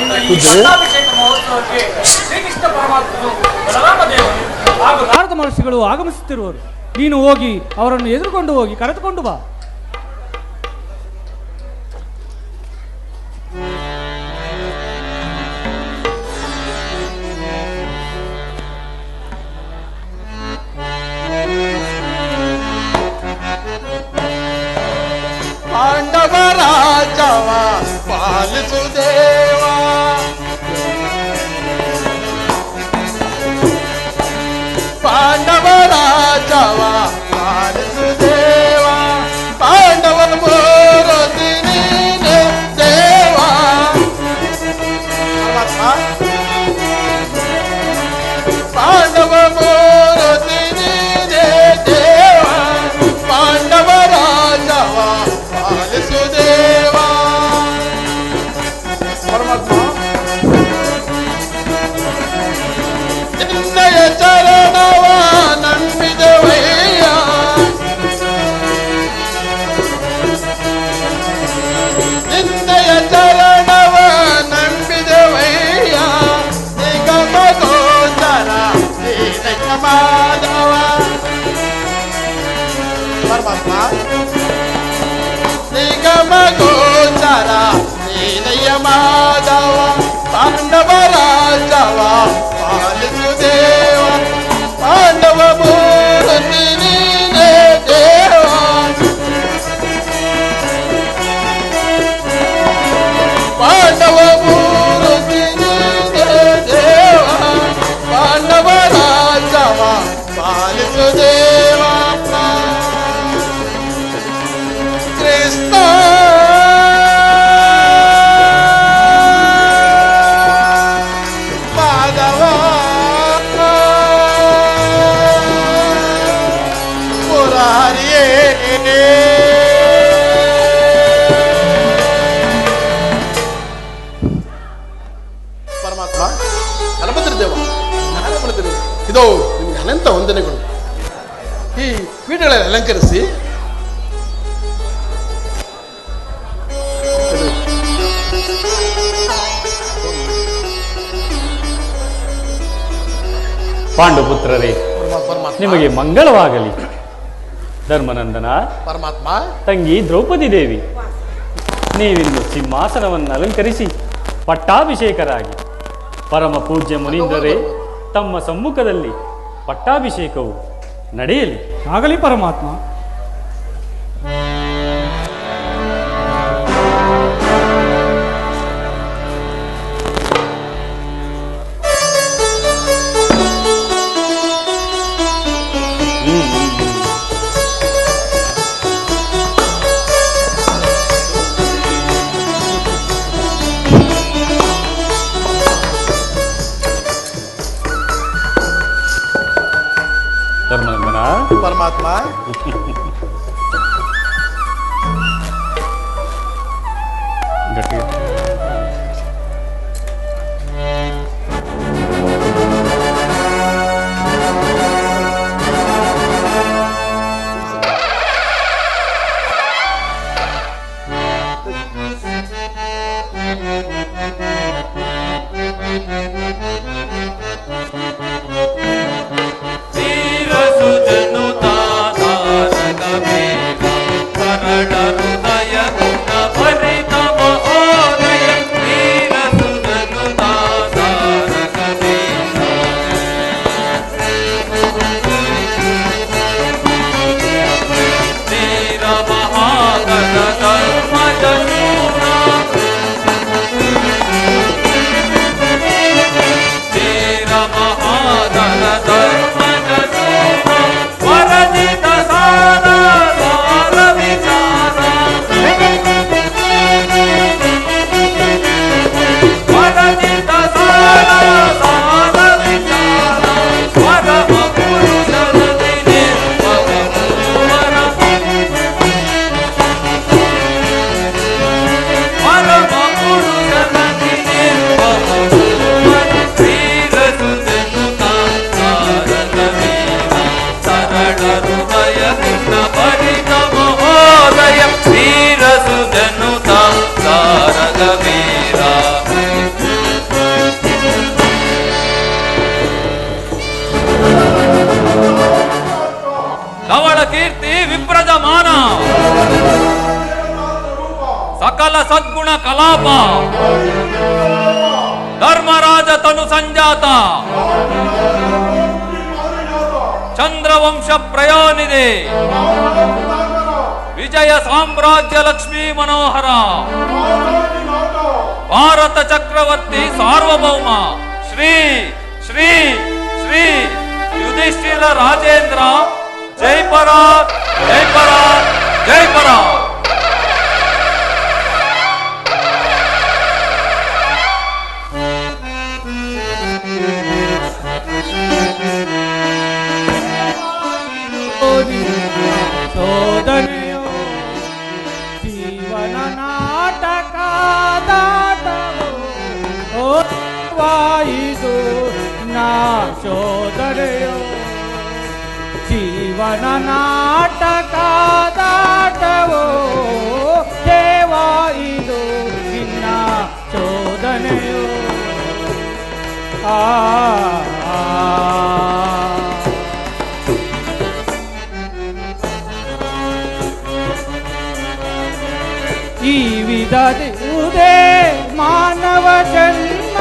ಇನ್ನು ಈ ಪಟ್ಟಾಭಿಷೇಕ ಮಹೋತ್ಸವಕ್ಕೆ ಶ್ರೀಕೃಷ್ಣ ಪರಮಾತ್ಮನು ಬಲರಾಮ ದೇವರು ಹಾಗೂ ನಾರದ ಮಹರ್ಷಿಗಳು ಆಗಮಿಸುತ್ತಿರುವರು. ನೀನು ಹೋಗಿ ಅವರನ್ನು ಎದುರುಕೊಂಡು ಹೋಗಿ ಕರೆದುಕೊಂಡು ಬಾ. ಪಾಲಿಸು ದೇವ. ಪಾಂಡವ ರಾಜವ ಪಾಲಿಸು ದೇವ. ಪಾಂಡವ ಮೂರತಿ ನೀನೆ ದೇವ. ಪಾಂಡವ ಮೂರತಿ ನೀನೆ ದೇವ. ಪಾಂಡವ ರಾಜವ ಪಾಲಿಸು ದೇವ. ಪರಮಾತ್ಮ ನಿನ್ನಯ ಚರಣವ ನಂಬಿದವಯ್ಯ. ನಿನ್ನಯ ಚರಣವ ನಂಬಿದವಯ್ಯ. ನಿಗಮ ಗೋಚರ ನೀನಯ್ಯ ಮಾಧವ. ಪರಮಾತ್ಮ ನಿಗಮ ಗೋಚರ ನೀನಯ್ಯ ಮಾಧವ. ಪಾಂಡವ ರಾಜವ ಪಾಲಿಸು ದೇವ. ಪಾಂಡವ ಮೂರತಿ ನೀನೇ ದೇವ. ಪಾಂಡವ ಮೂರತಿ ನೀನೇ ದೇವ. ಪಾಂಡವ ರಾಜವ ಪಾಲಿಸು ದೇವ. ಕೃಷ್ಣ ಮಾಧವ ಮುರಾರಿಯೇ. ಪರಮಾತ್ಮ ಬಲಭದ್ರ ದೇವ ಇದೋ ನಿಮಗೆ ಅನಂತ ವಂದನೆಗಳು. ಈ ಪೀಠಗಳನ್ನು ಅಲಂಕರಿಸಿ ಪಾಂಡುಪುತ್ರರೇ, ಪರಮಾತ್ಮ ನಿಮಗೆ ಮಂಗಳವಾಗಲಿ. ಧರ್ಮನಂದನ, ಪರಮಾತ್ಮ ತಂಗಿ ದ್ರೌಪದಿ ದೇವಿ, ನೀವಿನ್ನು ಸಿಂಹಾಸನವನ್ನು ಅಲಂಕರಿಸಿ ಪಟ್ಟಾಭಿಷೇಕರಾಗಿ ಪರಮ ಪೂಜ್ಯ ಮುನೀಂದ್ರರೇ ತಮ್ಮ ಸಮ್ಮುಖದಲ್ಲಿ ಪಟ್ಟಾಭಿಷೇಕವು ನಡೆಯಲಿ. ಆಗಲಿ ಪರಮಾತ್ಮ. ಧರ್ಮನಂದನ, ಪರಮಾತ್ಮ ಗಟ್ಟಿ ಸಕಲ ಸದ್ಗುಣ ಕಲಾಪ ಧರ್ಮರಾಜ ತನು ಸಂಜಾತ ಚಂದ್ರವಂಶ ಪ್ರಯಾಣಿದೆ ವಿಜಯ ಸಾಮ್ರಾಜ್ಯ ಲಕ್ಷ್ಮೀ ಮನೋಹರ ಭಾರತ ಚಕ್ರವರ್ತಿ ಸಾರ್ವಭೌಮ ಶ್ರೀ ಶ್ರೀ ಶ್ರೀ ಯುಧಿಷ್ಠಿರ ರಾಜೇಂದ್ರ ಜೈಪರಾತ್ ಜೈಪರಾತ್ ಜೈಪರಾತ್. ಶೋಧನೆಯೋ ಜೀವನ ನಾಟಕದಾಟವೋ ವಾಯಿದು ನಾ ಶೋಧನೆಯೋ ಜೀವನ ನಾಟಕದಾಟವೋ ದೇವಾಯಿದು ನಿನ್ನ ಶೋಧನೆಯೋ ಈ ವಿಧದಿರುವುದೇ ಮಾನವ ಜನ್ಮ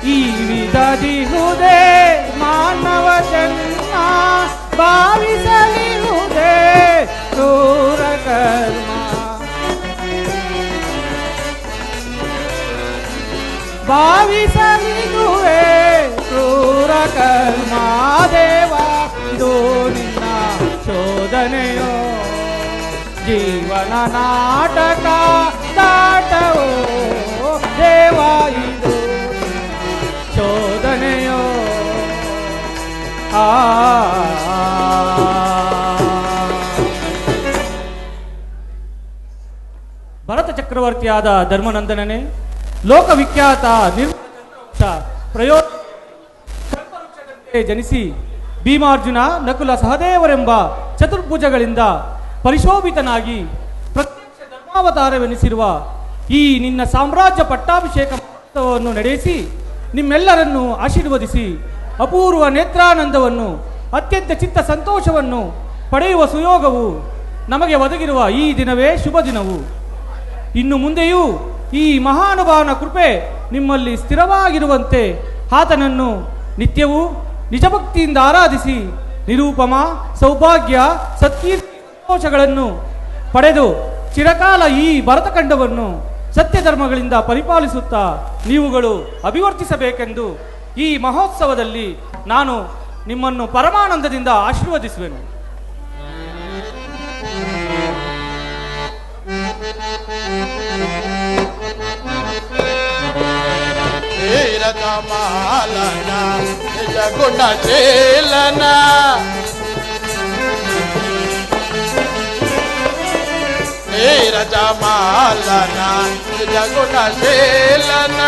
ಈ ವಿಧದಿರುವುದೇ ಮಾನವ ಜನ್ಮ ಭಾವಿಸಲಿರುವುದೇ ಕ್ರೂರ ಕರ್ಮ ಭಾವಿಸಲಿರುವೆ ಕ್ರೂರ ಕರ್ಮ ದೇವ ಇದು ನಿನ್ನ ಶೋಧನೆಯೋ ಜೀವನ ನಾಟಕ ದಾಟವೋ ದೇವ ಇದು ಶೋಧನೆಯೋ ಭರತ ಚಕ್ರವರ್ತಿಯಾದ ಧರ್ಮನಂದನನೇ, ಲೋಕವಿಖ್ಯಾತ ಪ್ರಯೋಜನದಂತೆ ಜನಿಸಿ ಭೀಮಾರ್ಜುನ ನಕುಲ ಸಹದೇವರೆಂಬ ಚತುರ್ಭುಜಗಳಿಂದ ಪರಿಶೋಭಿತನಾಗಿ ಪ್ರತ್ಯಕ್ಷ ಧರ್ಮಾವತಾರವೆನಿಸಿರುವ ಈ ನಿನ್ನ ಸಾಮ್ರಾಜ್ಯ ಪಟ್ಟಾಭಿಷೇಕ ಮಹೋತ್ಸವವನ್ನು ನಡೆಸಿ ನಿಮ್ಮೆಲ್ಲರನ್ನು ಆಶೀರ್ವದಿಸಿ ಅಪೂರ್ವ ನೇತ್ರಾನಂದವನ್ನು ಅತ್ಯಂತ ಚಿತ್ತ ಸಂತೋಷವನ್ನು ಪಡೆಯುವ ಸುಯೋಗವು ನಮಗೆ ಒದಗಿರುವ ಈ ದಿನವೇ ಶುಭ ದಿನವು. ಇನ್ನು ಮುಂದೆಯೂ ಈ ಮಹಾನುಭಾವನ ಕೃಪೆ ನಿಮ್ಮಲ್ಲಿ ಸ್ಥಿರವಾಗಿರುವಂತೆ ಆತನನ್ನು ನಿತ್ಯವೂ ನಿಜಭಕ್ತಿಯಿಂದ ಆರಾಧಿಸಿ ನಿರೂಪಮ ಸೌಭಾಗ್ಯ ಸತ್ಕೀರ್ತಿ ಸಂತೋಷಗಳನ್ನು ಪಡೆದು ಚಿರಕಾಲ ಈ ಭರತಖಂಡವನ್ನು ಸತ್ಯಧರ್ಮಗಳಿಂದ ಪರಿಪಾಲಿಸುತ್ತಾ ನೀವುಗಳು ಅಭಿವರ್ತಿಸಬೇಕೆಂದು ಈ ಮಹೋತ್ಸವದಲ್ಲಿ ನಾನು ನಿಮ್ಮನ್ನು ಪರಮಾನಂದದಿಂದ ಆಶೀರ್ವದಿಸುವೆನು. ರಜಮಾಲನ ನಿಜ ಗುಣಶೀಲನ ರಜಮಾಲನ ನಿಜ ಗುಣಶೀಲನ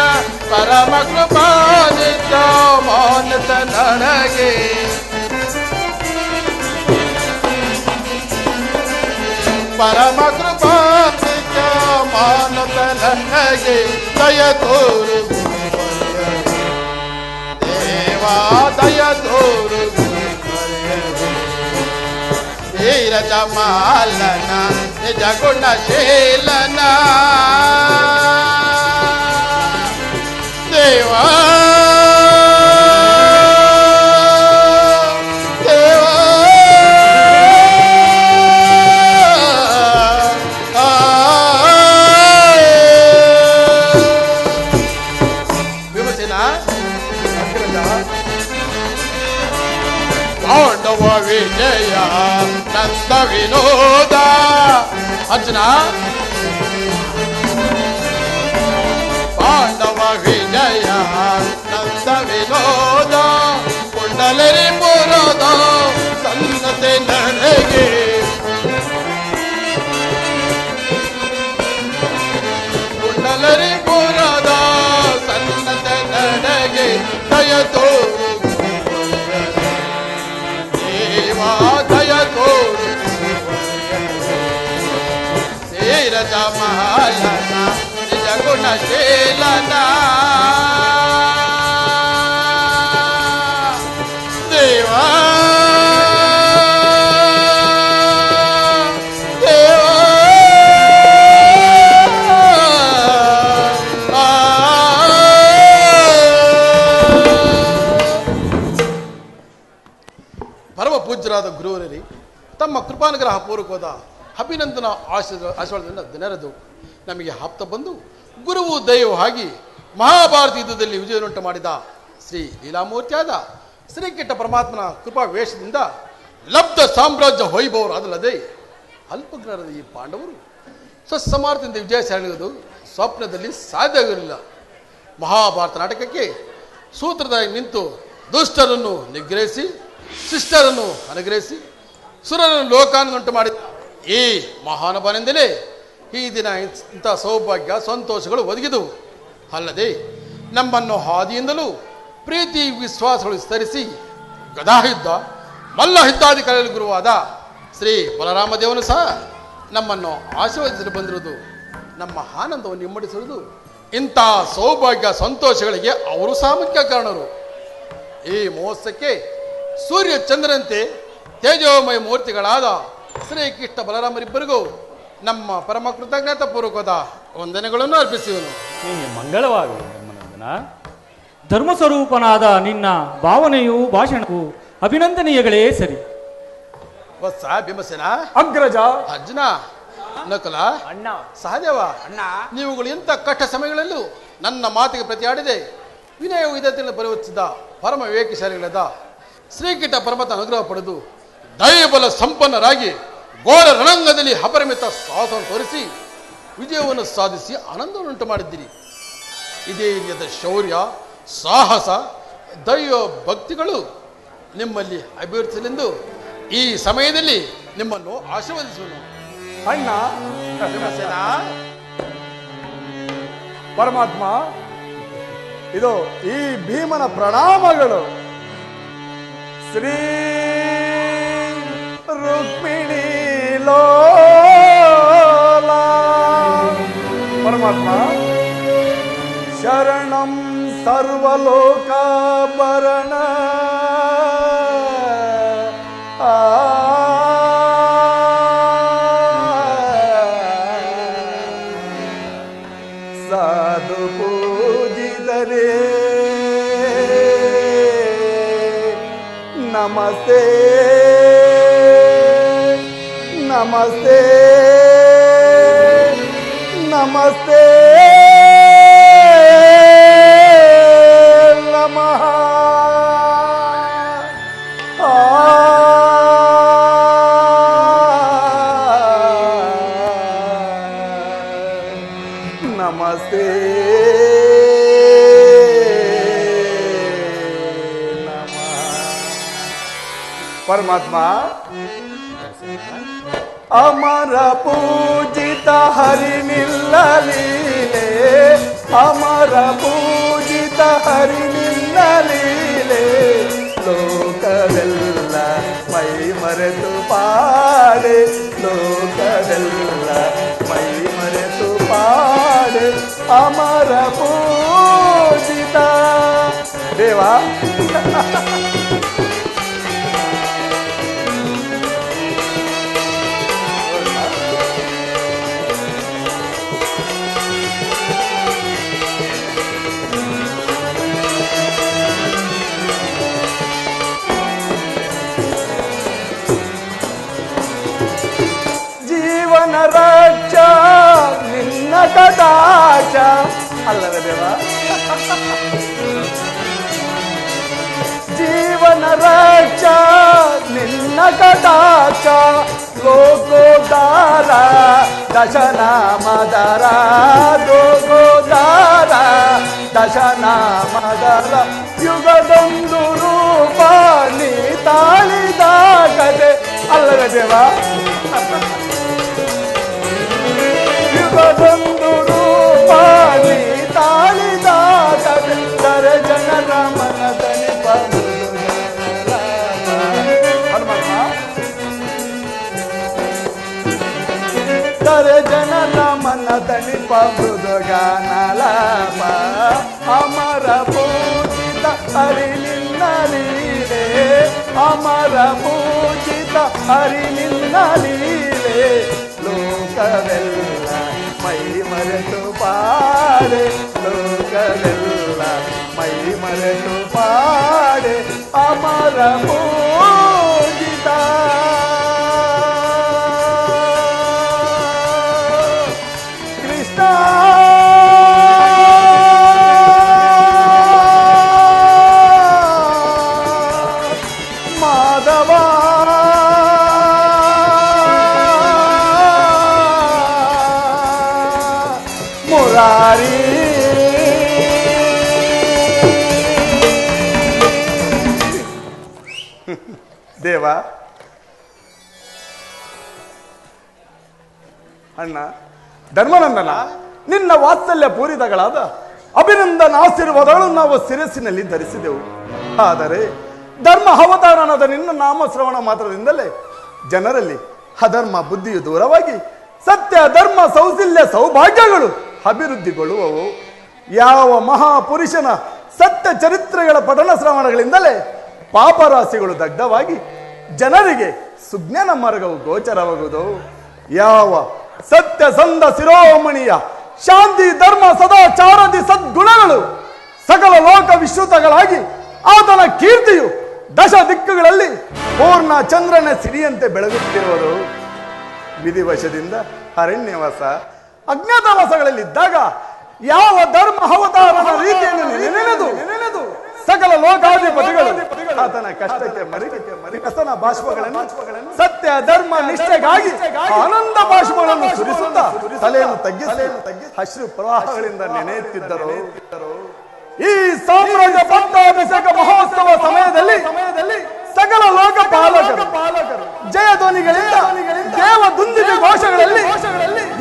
ಪರಮ ಕೃಪಾನಿತ ಮೌನತ ನನಗೆ ಪರಮ ಕೃಪಾನಿತ ಮಾನತ ನನಗೆ ದಯ ತೋರು ದಯ ತೋರು ರಜಮಾಲನ ನಿಜ ಗುಣಶೀಲನ ದೇವಾ ಪಾಂಡವ ವಿಜಯ ನಂದ ವಿನೋದ ಅರ್ಜುನ ಪಾಂಡವ ವಿಜಯ ನಂದ ವಿನೋದ ಕುಂಡಲರಿ ಪುರದ ಸನ್ನತೆ ನನಗೆ ಕುಂಡಲರಿ ಪುರದ ಸನ್ನತೆ ನನಗೆ ದಯ ತೋರು ದಯ ತೋರು ರಜಮಾಲನ ನಿಜ ಗುಣಶೀಲನ ದೇವಾ ಪೂಜ್ಯರಾದ ಗುರುವರರಿ ತಮ್ಮ ಕೃಪಾನುಗ್ರಹ ಪೂರ್ವಕವಾದ ಅಭಿನಂದನಾ ಆಶೀರ್ವಾದದಿಂದ ದಿನರದು ನಮಗೆ ಆಪ್ತ ಬಂದು ಗುರುವು ದೈವ ಆಗಿ ಮಹಾಭಾರತ ಯುದ್ಧದಲ್ಲಿ ವಿಜಯವನ್ನುಂಟು ಮಾಡಿದ ಶ್ರೀ ಲೀಲಾಮೂರ್ತಿಯಾದ ಶ್ರೀಕೃಷ್ಣ ಪರಮಾತ್ಮನ ಕೃಪಾ ವೇಷದಿಂದ ಲಬ್ಧ ಸಾಮ್ರಾಜ್ಯ ವೈಭವರಾದಲ್ಲದೆ ಅಲ್ಪಜ್ಞರಾದ ಈ ಪಾಂಡವರು ಸತ್ಸಮಾರ್ಥದಿಂದ ವಿಜಯ ಸಾಧಿಸುವುದು ಸ್ವಪ್ನದಲ್ಲಿ ಸಾಧ್ಯವಿರಲಿಲ್ಲ. ಮಹಾಭಾರತ ನಾಟಕಕ್ಕೆ ಸೂತ್ರಧಾರಿ ನಿಂತು ದುಷ್ಟರನ್ನು ನಿಗ್ರಹಿಸಿ ಶಿಷ್ಟರನ್ನು ಅನುಗ್ರಹಿಸಿ ಸುರರನ್ನು ಲೋಕಾನುಂಟು ಮಾಡಿದ ಈ ಮಹಾನುಭಾವನೆಂದಲೇ ಈ ದಿನ ಇಂಥ ಸೌಭಾಗ್ಯ ಸಂತೋಷಗಳು ಒದಗಿದವು. ಅಲ್ಲದೆ ನಮ್ಮನ್ನು ಹಾದಿಯಿಂದಲೂ ಪ್ರೀತಿ ವಿಶ್ವಾಸಗಳು ವಿಸ್ತರಿಸಿ ಗದಾಯುದ್ಧ ಮಲ್ಲ ಯುದ್ಧಾದಿ ಕಲೆಯಲ್ಲಿ ಗುರುವಾದ ಶ್ರೀ ಬಲರಾಮ ದೇವನು ಸಹ ನಮ್ಮನ್ನು ಆಶೀರ್ವದಿಸಲು ಬಂದಿರುವುದು, ನಮ್ಮ ಆನಂದವನ್ನು ಇಮ್ಮಡಿಸಿರುವುದು, ಇಂಥ ಸೌಭಾಗ್ಯ ಸಂತೋಷಗಳಿಗೆ ಅವರು ಸಹ ಮುಖ್ಯ ಕಾರಣರು. ಈ ಮಹೋತ್ಸವಕ್ಕೆ ಸೂರ್ಯ ಚಂದ್ರನಂತೆ ತೇಜೋಮಯ ಮೂರ್ತಿಗಳಾದ ಶ್ರೀಕೃಷ್ಣ ಬಲರಾಮರಿಬ್ಬರಿಗೂ ನಮ್ಮ ಪರಮ ಕೃತಜ್ಞತಾ ಪೂರ್ವಕವಾದ ವಂದನೆಗಳನ್ನು ಅರ್ಪಿಸುವನು. ನಿಮಗೆ ಮಂಗಳವಾಗಲಿ ಧರ್ಮನಂದನ. ಧರ್ಮಸ್ವರೂಪನಾದ ನಿನ್ನ ಭಾವನೆಯೂ ಭಾಷಣಕ್ಕೂ ಅಭಿನಂದನೀಯಗಳೇ ಸರಿ. ವತ್ಸ ಭೀಮಸೇನ, ಅಗ್ರಜ, ಅರ್ಜುನ, ನಕುಲ, ಅಣ್ಣ, ಸಹದೇವ, ನೀವುಗಳು ಇಂಥ ಕಷ್ಟ ಸಮಯಗಳಲ್ಲೂ ನನ್ನ ಮಾತಿಗೆ ಪ್ರತಿಯಾಡಿದೆ ವಿನಯ ವಿಧತೆಯನ್ನು ಪರಿವರ್ತಿಸಿದ ಪರಮ ವಿವೇಕಶಾಲಿಗಳಾದ ಶ್ರೀಕೃಷ್ಣ ಪರಮತ ಅನುಗ್ರಹ ಪಡೆದು ದೈವಬಲ ಸಂಪನ್ನರಾಗಿ ಘೋರ ರಣರಂಗದಲ್ಲಿ ಅಪರಿಮಿತ ಸಾಹಸವನ್ನು ತೋರಿಸಿ ವಿಜಯವನ್ನು ಸಾಧಿಸಿ ಆನಂದವನ್ನುಂಟು ಮಾಡಿದ್ದೀರಿ. ಇದೇ ರೀತಿಯಾದ ಶೌರ್ಯ, ಸಾಹಸ, ದೈವ ಭಕ್ತಿಗಳು ನಿಮ್ಮಲ್ಲಿ ಅಭಿವೃದ್ಧಿಸಲೆಂದು ಈ ಸಮಯದಲ್ಲಿ ನಿಮ್ಮನ್ನು ಆಶೀರ್ವದಿಸುವನು. ಅಣ್ಣ, ಭೀಮಸೇನ, ಪರಮಾತ್ಮ, ಇದು ಈ ಭೀಮನ ಪ್ರಣಾಮಗಳು. ಶ್ರೀ ರುಕ್ಮಿಣಿ ಲೋಲ ಪರಮಾತ್ಮ, ಶರಣಂ ಸರ್ವಲೋಕಾಭರಣ ಸಾಧು ಪೂಜಿತರೇ ನಮಸ್ತೆ ನಮಸ್ತೆ ನಮಸ್ತೆ ನಮಃ. ನಮಸ್ತೆ ಪರಮಾತ್ಮ, ಅಮರ ಪೂಜಿತ ಹರಿ ನಿಲ್ಲಲೀಲೆ, ಅಮರ ಪೂಜಿತ ಹರಿ ನಿಲ್ಲಲೀಲೆ, ಲೋಕವೆಲ್ಲ ಮೈ ಮರೆತು ಪಾಡೆ, ಲೋಕವೆಲ್ಲ ಮೈ ಮರೆತು ಪಾಡೆ, ಅಮರ ಪೂಜಿತ ದೇವಾ. ಜೀವನ ರಕ್ಷ ನಿನ್ನ ಕಟಾಕ್ಷ ಅಲ್ಲವೇ ದೇವ. ಜೀವನ ರಕ್ಷ ನಿನ್ನ ಕಟಾಕ್ಷ, ಲೋಕೋದಾರ ದಶನಾಮದರ, ಲೋಕೋದಾರ ದಶನಾಮದರ, ಯುಗದೊಂದು ರೂಪ ನೀ ತಾಳಿದ ಕತೆ ಅಲ್ಲವೇ ದೇವ. ಯುಗದೊಂದು ರೂಪ ನೀ ತಾಳಿದ ಕತೆ, ಕರೆ ಜನರ ಮನದಲ್ಲಿ ಕರೆ ಜನರ ಮನದಲ್ಲಿ ಮೃದುಗಾನಲಾಪ, ಅಮರ ಪೂಜಿತ ಹರಿ ನಿನ್ನ ಲೀಲೆ, ಅಮರ ಪೂಜಿತ ಹರಿ ನಿನ್ನ ಲೀಲೆ, ಲೋಕವೆಲ್ಲ ಮೈ ಮರೆತು ಪಾಡೆ, ಲೋಕವೆಲ್ಲ ಮೈ ಮರೆತು ಪಾಡೆ, ಅಮರ ಪೂಜಿತ ದೇವ ಅಣ್ಣ ಧರ್ಮನಂದನ, ನಿನ್ನ ವಾತ್ಸಲ್ಯ ಪೂರಿತಗಳಾದ ಅಭಿನಂದನಾಶೀರ್ವಾದಗಳು ನಾವು ಶಿರಸ್ಸಿನಲ್ಲಿ ಧರಿಸಿದೆವು. ಆದರೆ ಧರ್ಮ ಅವತಾರಣದ ನಿನ್ನ ನಾಮಶ್ರವಣ ಮಾತ್ರದಿಂದಲೇ ಜನರಲ್ಲಿ ಅಧರ್ಮ ಬುದ್ಧಿಯು ದೂರವಾಗಿ ಸತ್ಯ ಧರ್ಮ ಸೌಶಲ್ಯ ಸೌಭಾಗ್ಯಗಳು ಅಭಿವೃದ್ಧಿಗೊಳ್ಳುವವು. ಯಾವ ಮಹಾಪುರುಷನ ಸತ್ಯ ಚರಿತ್ರೆಗಳ ಪಠಣ ಶ್ರವಣಗಳಿಂದಲೇ ಪಾಪರಾಶಿಗಳು ದಗ್ಧವಾಗಿ ಜನರಿಗೆ ಸುಜ್ಞಾನ ಮಾರ್ಗವು ಗೋಚರವಾಗುವುದು. ಯಾವ ಸತ್ಯ ಸಂದ ಶಿರೋಮಣಿಯ ಶಾಂತಿ ಧರ್ಮ ಸದಾಚಾರದಿ ಸದ್ಗುಣಗಳು ಸಕಲ ಲೋಕ ವಿಶ್ರುತಗಳಾಗಿ ಆತನ ಕೀರ್ತಿಯು ದಶ ದಿಕ್ಕುಗಳಲ್ಲಿ ಪೂರ್ಣ ಚಂದ್ರನ ಸಿರಿಯಂತೆ ಬೆಳಗುತ್ತಿರುವುದು. ವಿಧಿವಶದಿಂದ ಅರಣ್ಯವಾಸ ಅಜ್ಞಾತವಾಸಗಳಲ್ಲಿದ್ದಾಗ ಯಾವ ಧರ್ಮ ಅವತಾರನ ರೀತಿಯನ್ನು ನೆನೆದು ಸಕಲ ಲೋಕಾಧಿಪತಿಗಳು ಆತನ ಕಷ್ಟಕ್ಕೆ ಮರಿಕಸನ ಬಾಷ್ಪಗಳನ್ನು ಸತ್ಯ ಧರ್ಮ ನಿಷ್ಠೆಗಾಗಿ ಆನಂದ ಬಾಷ್ಪಗಳನ್ನು ಸುರಿಸುತ್ತಾ ತಲೆಯನ್ನು ತಗ್ಗಿಸಿ ಅಶ್ರು ಪ್ರವಾಹಗಳಿಂದ ನೆನೆಯುತ್ತಿದ್ದರು. ಈ ಸಾಮ್ರಾಜ್ಯ ಪಟ್ಟಾಭಿಷೇಕ ಮಹೋತ್ಸವ ಸಮಯದಲ್ಲಿ ಸಕಲ ಲೋಕ ಪಾಲಕರು ಜಯಧ್ವನಿಗಳಿಂದ ದೇವ ದುಂದಿಗೆ ಘೋಷಗಳಲ್ಲಿ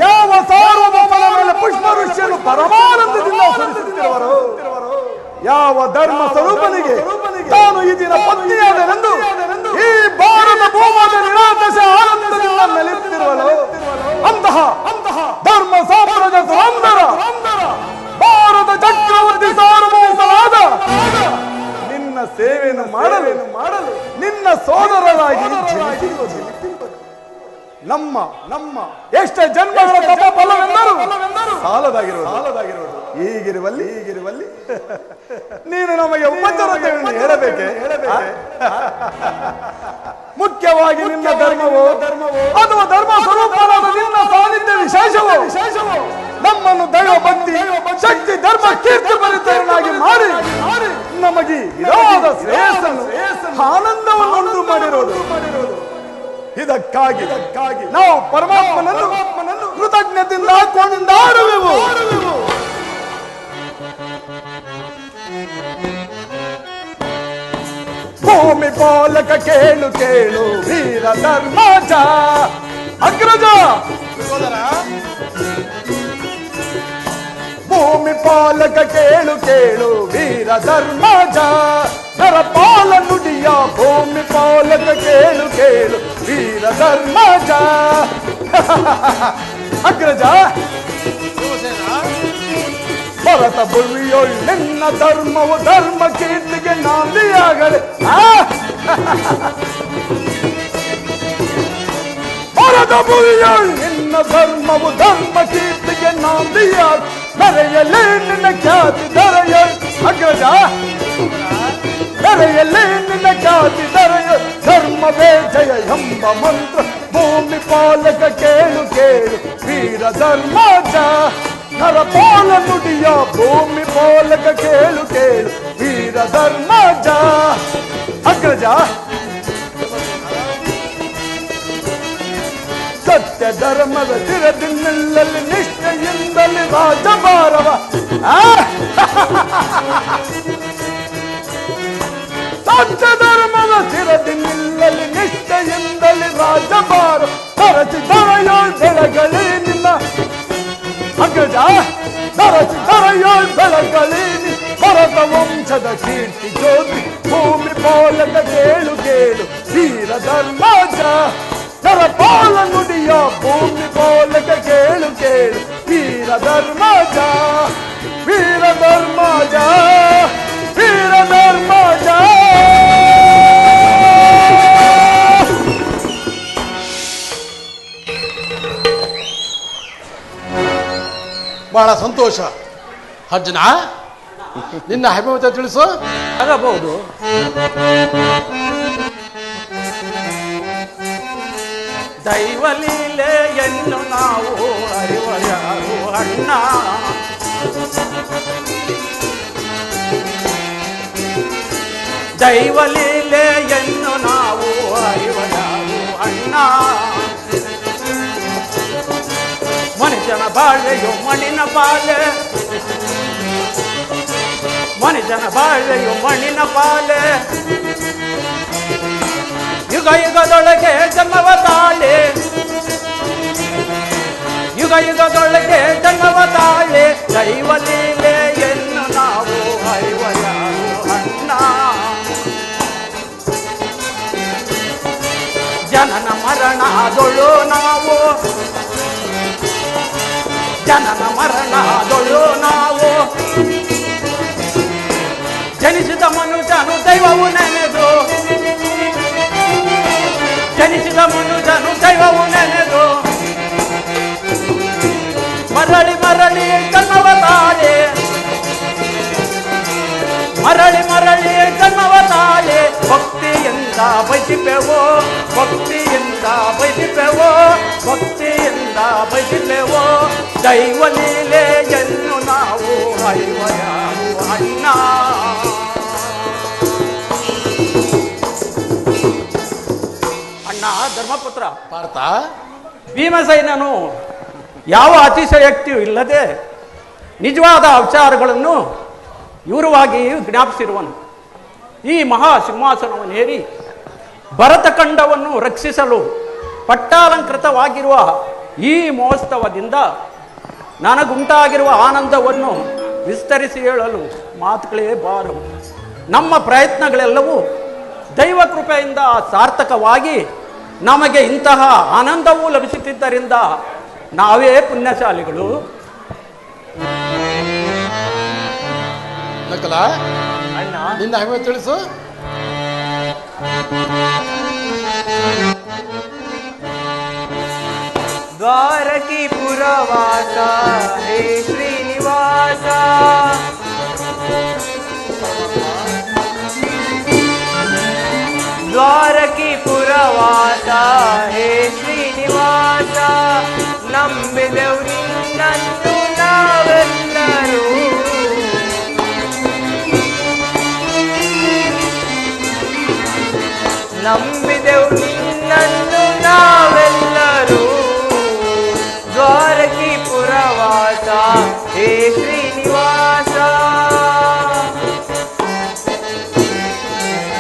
ಯಾವ ಸಾರ್ವಭೌಮನ ಮೇಲೆ ಪುಷ್ಪ ಋಷಿಯನ್ನು ಪರಮಾನಂದದಿಂದ ಸುರಿಸುತ್ತಿರುವರು. ಯಾವ ಧರ್ಮ ಸ್ವರೂಪನಿಗೆ ತಾನು ಈ ದಿನ ಪತ್ನಿಯಾದನೆಂದು ಈ ಭಾರತ ಭೂಮದ ನಿರಾದಶ ಆನಂದದಿಂದ ನೆಲೆಯುತ್ತಿರುವಳು. ಅಂತಹ ಧರ್ಮ ಸಾಮ್ರಾಜ್ಯ ಸುಂದರ ಭಾರತ ಚಕ್ರವರ್ತಿ ಸಾರ್ವಭೌಮನಾದ ನಿನ್ನ ಸೇವೆಯನ್ನು ಮಾಡಲು ನಿನ್ನ ಸೋದರರಾಗಿ ನಮ್ಮ ಎಷ್ಟೇ ಜನ್ಮಗಳ ತಪ ಫಲವೆಂದರು ಸಾಲದಾಗಿರುವುದು. ಹೀಗಿರುವಲ್ಲಿ ನೀನು ನಮಗೆ ಉಪಚಾರತೆಯನ್ನು ಹೇಳಬೇಕೆ? ಮುಖ್ಯವಾಗಿ ನಿನ್ನ ಧರ್ಮವೋ ಅಥವಾ ಧರ್ಮ ಸ್ವರೂಪವಾದ ನಿನ್ನ ಸಾನ್ನಿಧ್ಯ ವಿಶೇಷವೋ ನಮ್ಮನ್ನು ದೈವ ಭಕ್ತಿ ಶಕ್ತಿ ಧರ್ಮ ಕೀರ್ತಿ ಪರಿತರನಾಗಿ ಮಾಡಿ ನಮಗೆ ಇರಾದ ಶ್ರೇಯಸ್ಸನ್ನು ಆನಂದವನ್ನು ಉಂಟು ಮಾಡಿರುವುದು. ಇದಕ್ಕಾಗಿ ನಾವು ಪರಮಾತ್ಮನನ್ನು ಕೃತಜ್ಞತೆಯಿಂದ ಕೊಂಡಾಡುವೆವು. ಭೂಮಿ ಪಾಲಕ ಕೇಳು ವೀರ ಧರ್ಮಜ ಅಗ್ರಜ. ಭೂಮಿ ಪಾಲಕ ಕೇಳು ವೀರ ಧರ್ಮಜ ನರಪಾಲ ನುಡಿಯ ಭೂಮಿ ಪಾಲಕ ಕೇಳು ವೀರ ಧರ್ಮಜ. ಅಗ್ರಜ ಭರತ ಭುವಿಯೊಳ್ ನಿನ್ನ ಧರ್ಮವು ಧರ್ಮ ಕೀರ್ತಿಗೆ ನಾಂದಿಯಾಗಲಿ. ಭರತ ಭುವಿಯೊಳ್ ನಿನ್ನ ಧರ್ಮವು ಧರ್ಮ ಕೀರ್ತಿಗೆ ನಾಂದಿಯಾಗ ಮೆರೆಯಲೇ ನಿನ್ನ ಖ್ಯಾತಿ ಧರೆಯ. ಅಗ್ರಜ ಮೆರೆಯಲೇ ನಿನ್ನ ಖ್ಯಾತಿ ಧರೆಯ ಧರ್ಮವೇ ಜಯ ಎಂಬ ಮಂತ್ರ ಭೂಮಿ ಪಾಲಕ ಕೇಳು ವೀರ ಧರ್ಮಜ ನರಪಾಲ ನುಡಿಯ ಭೂಮಿ ಪಾಲಕ ಕೇಳು ವೀರ ಧರ್ಮಜ. ಅಗ್ರಜ ಸತ್ಯ ಧರ್ಮದ ಚಿರದಿನಲ್ಲಿ ನಿಷ್ಠೆಯಿಂದಲೇ ರಾಜಭಾರವ ಸತ್ಯ ಧರ್ಮದ ಚಿರದಿನಲ್ಲಿ ನಿಷ್ಠೆಯಿಂದಲೇ ರಾಜಭಾರ ತರಸಿ ದೊರೆಯೋಳ್ ಬೆಳಗಳೇ ನಿನ್ನ. ಅಗ್ರಜ ತರಸಿ ದೊರೆಯೋಳ್ ಬೆಳಗಳೇ ಭರತ ವಂಶದ ಕೀರ್ತಿ ಜ್ಯೋತಿ ಭೂಮಿ ಪಾಲಕ ಕೇಳು ವೀರ ಧರ್ಮಜ ನರಪಾಲ ನುಡಿಯ ಭೂಮಿ ಪಾಲಕ ಕೇಳು ವೀರ ಧರ್ಮಜ ವೀರ ಧರ್ಮಜ ವೀರ ಧರ್ಮಜ. ಬಹಳ ಸಂತೋಷ. ಅರ್ಜುನ, ನಿನ್ನ ಅಭಿಮತ ತಿಳಿಸು. ಆಗಬಹುದು. ದೈವಲೀಲೆಯನ್ನು ನಾವು ಅರಿವಯಾರು ಅಣ್ಣ. ದೈವಲೀಲೆಯನ್ನು ನಾವು ಅರಿವಯಾರು ಅಣ್ಣ. ಮನುಜನ ಬಾಳೆಯು ಮಣ್ಣಿನ ಬಾಲೆ ಮನುಜನ ಬಾಳೆಯು ಮಣ್ಣಿನ ಬಾಲೆ ಯುಗ ಯುಗದೊಳಗೆ ಜನ್ಮವ ತಾಳೆ, ಯುಗ ಯುಗದೊಳಗೆ ಜನ್ಮವ ತಾಳೆ, ದೈವ ಲೀಲೆಯನ್ನು ನಾವು ಅರಿವಯಾರು ಅಣ್ಣ. ಜನನ ಮರಣದೊಳು ನಾವು, ಜನನ ಮರಣದೊಳು ನಾವು, ಜನಿಸಿದ ಮನುಜನು ದೈವವು ನೆನೆದು, ಜನಿಸಿದ ಮನುಜನು ದೈವವು ನೆನೆದು, ಮರಳಿ ಮರಳಿ ಜನ್ಮವ ತಾಳೆ, ಮರಳಿ ಮರಳಿ ಜನ್ಮವ ತಾಳೆ, ಭಕ್ತಿಯಿಂದ ಬಯಸಿಪೆವೋ, ಭಕ್ತಿಯಿಂದ ಬಯಸಿಪೆವೋ, ಭಕ್ತಿಯಿಂದ ಬಯಸಿಪೆವೋ, ದೈವ ಲೀಲೆಯನ್ನು ನಾವು ಅರಿವಯಾರು ಅಣ್ಣ. ಅಣ್ಣ ಧರ್ಮಪುತ್ರ ಪಾರ್ಥ, ಭೀಮಸೇನನು ಯಾವ ಅತಿಶಯೋಕ್ತಿಯೂ ಇಲ್ಲದೆ ನಿಜವಾದ ವಿಚಾರಗಳನ್ನು ವಿವರವಾಗಿ ಜ್ಞಾಪಿಸಿರುವನು. ಈ ಮಹಾ ಸಿಂಹಾಸನವನ್ನೇರಿ ಭರತಖಂಡವನ್ನು ರಕ್ಷಿಸಲು ಪಟ್ಟಾಲಂಕೃತವಾಗಿರುವ ಈ ಮಹೋತ್ಸವದಿಂದ ನನಗುಂಟಾಗಿರುವ ಆನಂದವನ್ನು ವಿಸ್ತರಿಸಿ ಹೇಳಲು ಮಾತುಗಳೇ ಬಾರವು. ನಮ್ಮ ಪ್ರಯತ್ನಗಳೆಲ್ಲವೂ ದೈವ ಕೃಪೆಯಿಂದ ಸಾರ್ಥಕವಾಗಿ ನಮಗೆ ಇಂತಹ ಆನಂದವೂ ಲಭಿಸುತ್ತಿದ್ದರಿಂದ ನಾವೇ ಪುಣ್ಯಶಾಲಿಗಳು. ನಕಲ ನಿನ್ನ ಹೆಮ್ಮೆ ತಿಳಿಸು. ದ್ವಾರಕಿ ಪುರವಾಸ ಹೇ ಶ್ರೀನಿವಾಸ, ದ್ವಾರಕಿ ಪುರವಾಸ ಹೇ ಶ್ರೀನಿವಾಸ, ನಂಬಿದೆವು ನಿನ್ನನ್ನು ನಾವೆಲ್ಲರೂ, ನಂಬಿದೆವು ನಿನ್ನನ್ನು ನಾವೆಲ್ಲರೂ, ದ್ವಾರಕಿ ಪುರವಾಸ ಹೇ ಶ್ರೀನಿವಾಸ.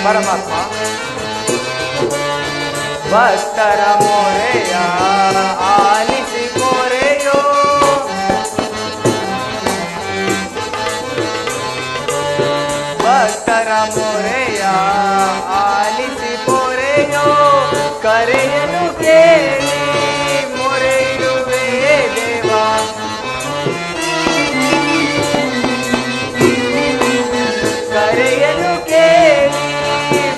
ಪರಮಾತ್ಮ ಭಕ್ತರ ಮೊರೆಯ ಆಲಿಸಿ ಮೊರೆಯೋ, ಭಕ್ತರ ಮೊರೆಯ ಆಲಿಸಿ ಮೊರೆಯೋ, ಕರೆಯನು ಕೇಳಿ ಮೊರೆಯುವೆ ದೇವಾ, ಕರೆಯನು ಕೇಳಿ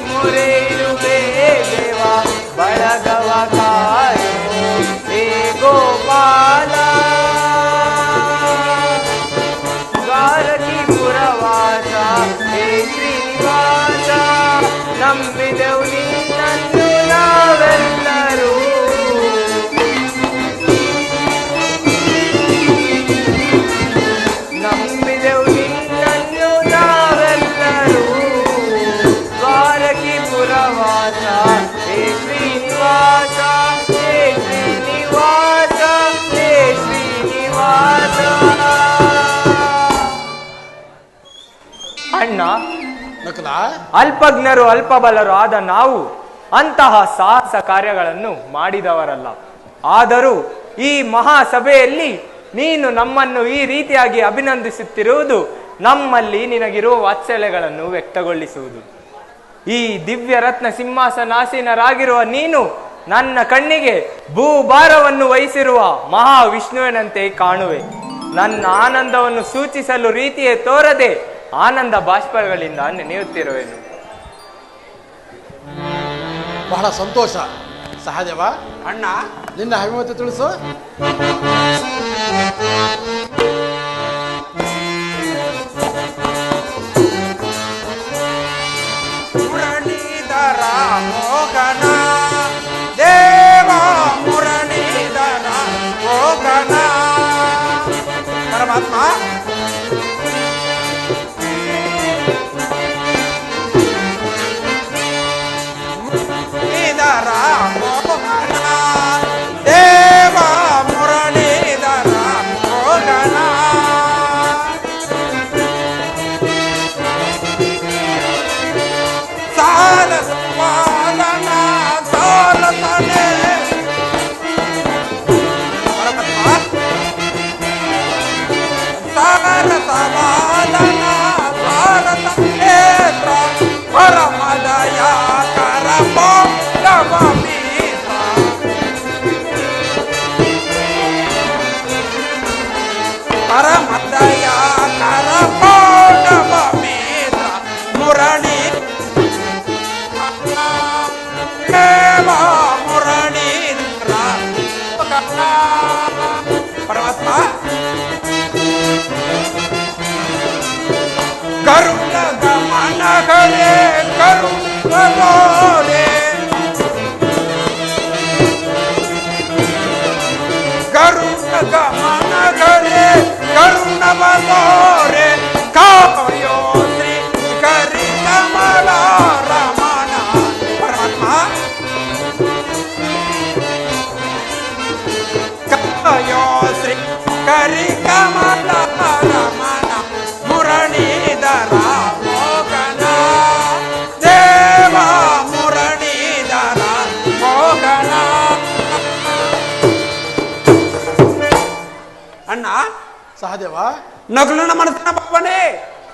ಮೊರೆಯುವೆ ದೇವಾ, ಬಳಗವ ಕಾಯೋ ಹೇ ಗೋಪಾಲ, ದ್ವಾರಕಿ ಪುರವಾಸ ಹೇ ಶ್ರೀನಿವಾಸ, ನಂಬಿದೆವು ನಿನ್ನನ್ನು ನಾವೆಲ್ಲರೂ, ನಂಬಿದೆವು ನಿನ್ನನ್ನು ನಾವೆಲ್ಲರೂ, ದ್ವಾರಕಿ ಪುರವಾಸ ಹೇ ಶ್ರೀನಿವಾಸ, ಹೇ ಶ್ರೀನಿವಾಸ, ಹೇ ಶ್ರೀನಿವಾಸ. ಅಣ್ಣ, ನಕಲ ಅಲ್ಪಜ್ಞರು ಅಲ್ಪಬಲರು ಆದ ನಾವು ಅಂತಹ ಸಾಹಸ ಕಾರ್ಯಗಳನ್ನು ಮಾಡಿದವರಲ್ಲ. ಆದರೂ ಈ ಮಹಾಸಭೆಯಲ್ಲಿ ನೀನು ನಮ್ಮನ್ನು ಈ ರೀತಿಯಾಗಿ ಅಭಿನಂದಿಸುತ್ತಿರುವುದು ನಮ್ಮಲ್ಲಿ ನಿನಗಿರುವ ವಾತ್ಸಲ್ಯಗಳನ್ನು ವ್ಯಕ್ತಗೊಳಿಸುವುದು. ಈ ದಿವ್ಯ ರತ್ನ ಸಿಂಹಾಸನಾಸೀನರಾಗಿರುವ ನೀನು ನನ್ನ ಕಣ್ಣಿಗೆ ಭೂಭಾರವನ್ನು ವಹಿಸಿರುವ ಮಹಾವಿಷ್ಣುವಿನಂತೆ ಕಾಣುವೆ. ನನ್ನ ಆನಂದವನ್ನು ಸೂಚಿಸಲು ರೀತಿಯೇ ತೋರದೆ ಆನಂದ ಬಾಷ್ಪಗಳಿಂದ ನೆನೆಯುತ್ತಿರುವೆನು. ಬಹಳ ಸಂತೋಷ. ಸಹದೇವ ಅಣ್ಣ ನಿನ್ನ ಅಭಿಮತ ತಿಳಿಸು. ಮುರಳೀಧರ ಮೋಗನ ದೇವ, ಮುರಳೀಧರ ಮೋಗನ ಪರಮಾತ್ಮ. ಮುರಳೀಧರ ಮೋಗನ ದೇವ, ಮುರಳೀಧರ ಮೋಗನ ಗಮನಗಳೇ ಕರುಣವ ತೋರೆ ಕಾಯೋ ಶ್ರೀ ಕರಿ ಕಮಲ ರಮಣ ಪರಮಾತ್ಮ ಕಾಯೋ ಶ್ರೀ ಕರಿ ಕಮಲ ರಮಣ ಮುರಳೀಧರ ಮೋಹನ ದೇವ ಮುರಳೀಧರ ಮೋಹನ. ಅಣ್ಣ ಸಹದೇವ, ನಕುಲನ ಮನಸ್ಸಿನ ಭಾವನೆ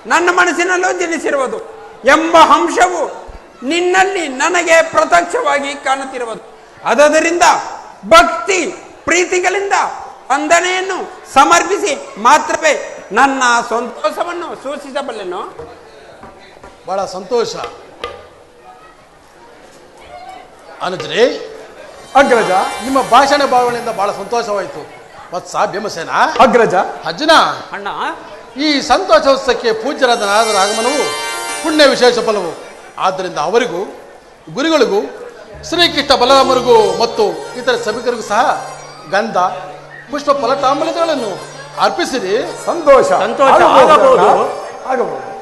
ನನ್ನ ಮನಸ್ಸಿನಲ್ಲೂ ಜನಿಸಿರುವುದು ಎಂಬ ಅಂಶವು ನಿನ್ನಲ್ಲಿ ನನಗೆ ಪ್ರತ್ಯಕ್ಷವಾಗಿ ಕಾಣುತ್ತಿರುವುದು. ಅದರಿಂದ ಭಕ್ತಿ ಪ್ರೀತಿಗಳಿಂದ ವಂದನೆಯನ್ನು ಸಮರ್ಪಿಸಿ ಮಾತ್ರವೇ ನನ್ನ ಸಂತೋಷವನ್ನು ಸೂಚಿಸಬಲ್ಲೆನು. ಬಹಳ ಸಂತೋಷ ಅನುಜ್ರೇ. ಅಗ್ರಜ. ನಿಮ್ಮ ಭಾಷಣ ಭಾವನೆಯಿಂದ ಬಹಳ ಸಂತೋಷವಾಯಿತು. ವತ್ಸ ಭೀಮಸೇನ. ಅಗ್ರಜ. ಅರ್ಜುನ, ಅಣ್ಣ, ಈ ಸಂತೋಷೋತ್ಸವಕ್ಕೆ ಪೂಜ್ಯರಾದ ನಾರದರ ಆಗಮನವು ಪುಣ್ಯ ವಿಶೇಷ ಫಲವು. ಆದ್ದರಿಂದ ಅವರಿಗೂ ಗುರುಗಳಿಗೂ ಶ್ರೀಕೃಷ್ಣ ಬಲರಾಮರಿಗೂ ಮತ್ತು ಇತರ ಸಭಿಕರಿಗೂ ಸಹ ಗಂಧ ಪುಷ್ಪ ಫಲತಾಂಬೂಲಗಳನ್ನು ಅರ್ಪಿಸಿರಿ. ಸಂತೋಷ ಸಂತೋಷ ಆಗಬಹುದು. ಆಗಬಹುದು.